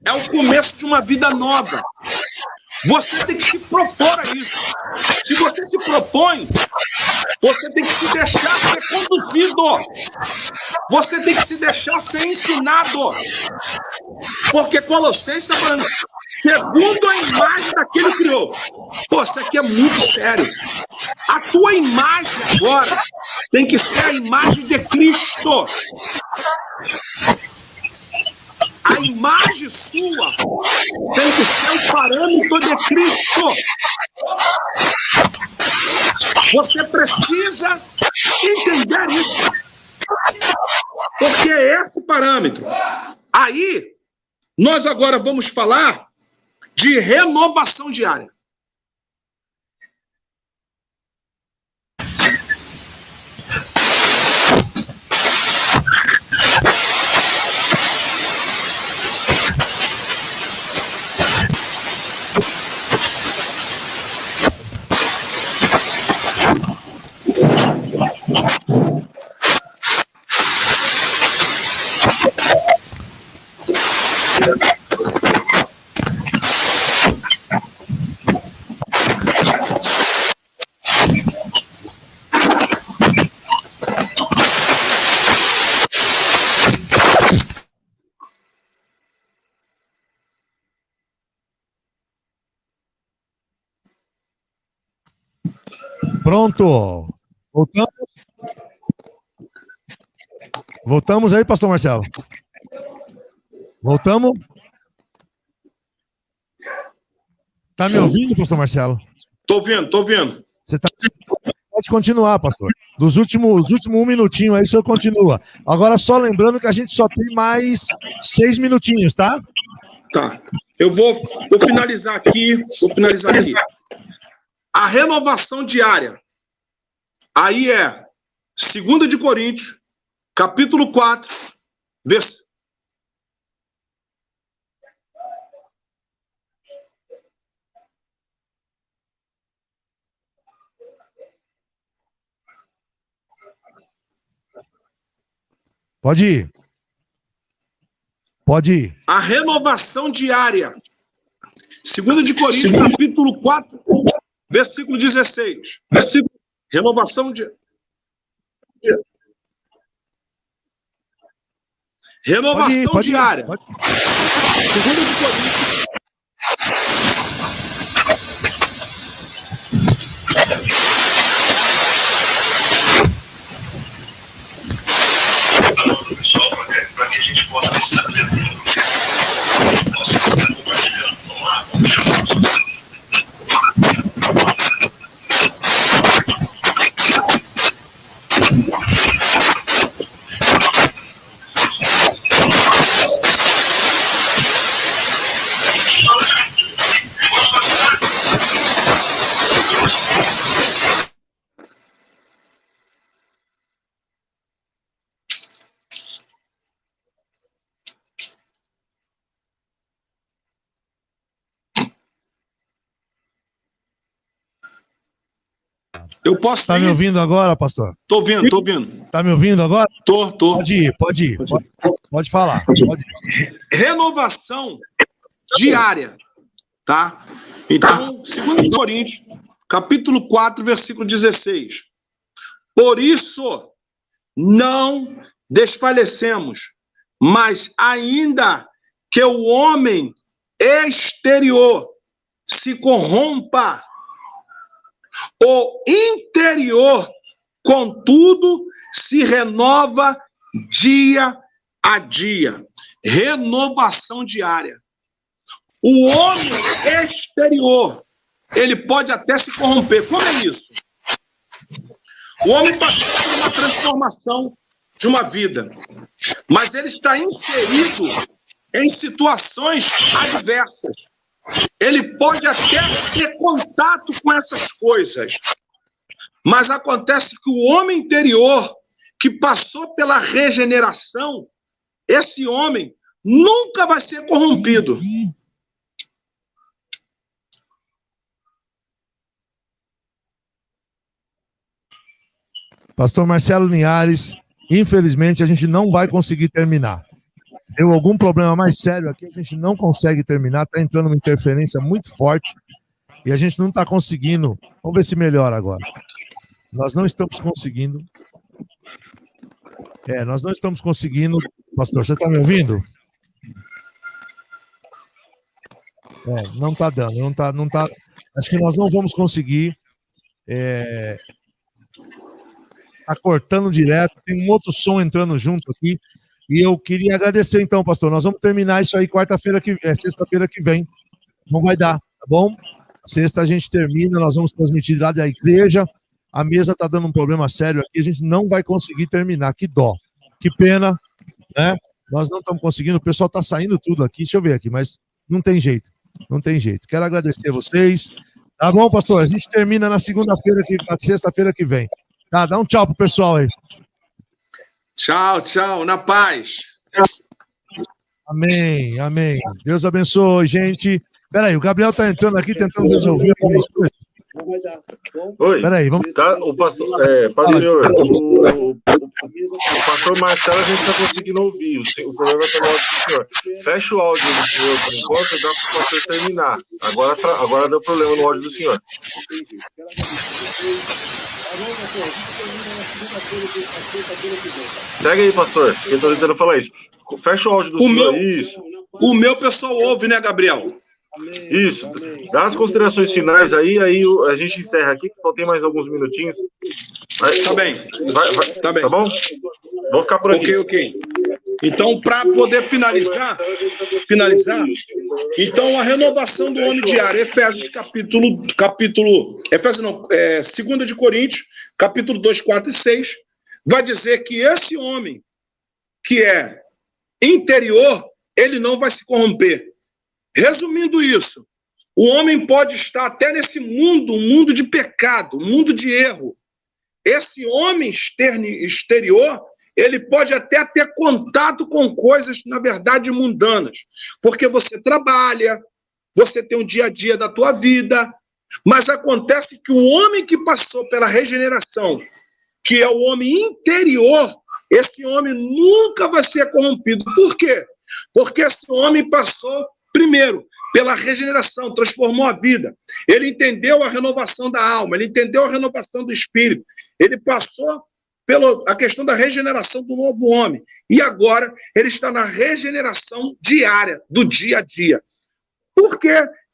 é o começo de uma vida nova. Você tem que se propor a isso. Se você se propõe, você tem que se deixar ser conduzido. Você tem que se deixar ser ensinado. Porque Colossenses está falando, segundo a imagem daquele que criou. Pô, isso aqui é muito sério. A tua imagem agora tem que ser a imagem de Cristo. A imagem sua tem que ser o parâmetro de Cristo. Você precisa entender isso. Porque é esse parâmetro. Aí, nós agora vamos falar de renovação diária. Pronto. Voltamos. Voltamos aí, pastor Marcelo? Voltamos? Tá me ouvindo, pastor Marcelo? Tô ouvindo. Você tá... Pode continuar, pastor. Dos últimos um minutinho aí, o senhor continua. Agora, só lembrando que a gente só tem mais 6 minutinhos, tá? Tá. Eu vou finalizar aqui. A renovação diária. Aí é 2 de Coríntios, capítulo 4, versículo. Pode ir. Pode ir. A renovação diária. 2 de Coríntios, capítulo 4, versículo 16. Renovação diária. Renovação diária. 2 de Coríntios. Pessoal, para que a gente possa estabelecer nossa compartilhando. Vamos lá? Vamos chamar. Eu posso Tá ir? me ouvindo agora, pastor? Tô ouvindo. Tá me ouvindo agora? Tô. Pode ir. Pode falar. Pode ir. Renovação diária, tá? Então, 2 Coríntios, capítulo 4, versículo 16. Por isso, não desfalecemos, mas ainda que o homem exterior se corrompa, o interior, contudo, se renova dia a dia. Renovação diária. O homem exterior, ele pode até se corromper. Como é isso? O homem passou por uma transformação de uma vida, mas ele está inserido em situações adversas. Ele pode até ter contato com essas coisas, mas acontece que o homem interior, que passou pela regeneração, esse homem nunca vai ser corrompido. Pastor Marcelo Linhares, infelizmente a gente não vai conseguir terminar. Deu algum problema mais sério aqui, a gente não consegue terminar, está entrando uma interferência muito forte e a gente não está conseguindo. Vamos ver se melhora agora. Nós não estamos conseguindo. Nós não estamos conseguindo. Pastor, você está me ouvindo? Não está dando, não tá. Acho que nós não vamos conseguir. Tá cortando direto, tem um outro som entrando junto aqui. E eu queria agradecer então, pastor. Nós vamos terminar isso aí sexta-feira que vem. Não vai dar, tá bom? Sexta a gente termina, nós vamos transmitir lá da igreja. A mesa tá dando um problema sério aqui, a gente não vai conseguir terminar. Que dó, que pena, né? Nós não estamos conseguindo, o pessoal tá saindo tudo aqui. Deixa eu ver aqui, mas não tem jeito. Quero agradecer a vocês. Tá bom, pastor? A gente termina na sexta-feira que vem. Tá, dá um tchau pro pessoal aí. Tchau, na paz. Amém. Deus abençoe, gente. Peraí, o Gabriel tá entrando aqui tentando resolver algumas coisas. Oi. Peraí, vamos. Tá, o pastor, pastor, o pastor Marcelo a gente está conseguindo ouvir. O problema está no áudio do senhor. Fecha o áudio do senhor por enquanto, dá para o pastor terminar. Agora deu problema no áudio do senhor. Segue aí, pastor. Eu estou tentando falar isso. Fecha o áudio do senhor. Isso. O meu pessoal ouve, né, Gabriel? Isso. Dá as considerações finais aí a gente encerra aqui, que só tem mais alguns minutinhos. Tá bem. Tá bem. Tá bom? Vou ficar por aqui. Ok. Então, para poder finalizar, então a renovação do homem diário, Efésios 2 de Coríntios, capítulo 2, 4 e 6, vai dizer que esse homem que é interior, ele não vai se corromper. Resumindo isso, o homem pode estar até nesse mundo, um mundo de pecado, um mundo de erro. Esse homem exterior, ele pode até ter contato com coisas, na verdade, mundanas. Porque você trabalha, você tem um dia a dia da tua vida, mas acontece que o homem que passou pela regeneração, que é o homem interior, esse homem nunca vai ser corrompido. Por quê? Porque esse homem passou primeiro, pela regeneração, transformou a vida. Ele entendeu a renovação da alma, ele entendeu a renovação do espírito. Ele passou pela questão da regeneração do novo homem. E agora ele está na regeneração diária, do dia a dia. Por que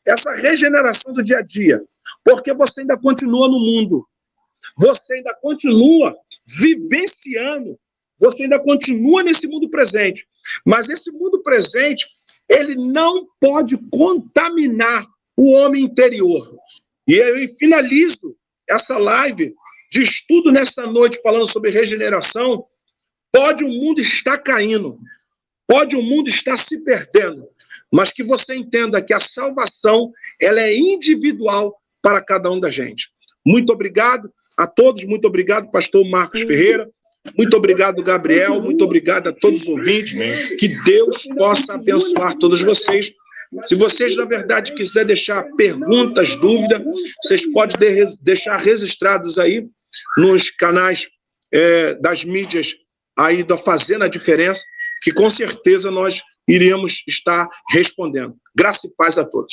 essa regeneração do dia a dia? Porque você ainda continua no mundo. Você ainda continua vivenciando. Você ainda continua nesse mundo presente. Mas esse mundo presente, ele não pode contaminar o homem interior. E eu finalizo essa live de estudo nessa noite falando sobre regeneração. Pode o mundo estar caindo, pode o mundo estar se perdendo, mas que você entenda que a salvação ela é individual para cada um da gente. Muito obrigado a todos, muito obrigado, pastor Marcos Ferreira. Muito obrigado, Gabriel. Muito obrigado a todos os ouvintes. Que Deus possa abençoar todos vocês. Se vocês, na verdade, quiserem deixar perguntas, dúvidas, vocês podem deixar registrados aí nos canais das mídias aí da Fazendo a Diferença, que com certeza nós iremos estar respondendo. Graça e paz a todos.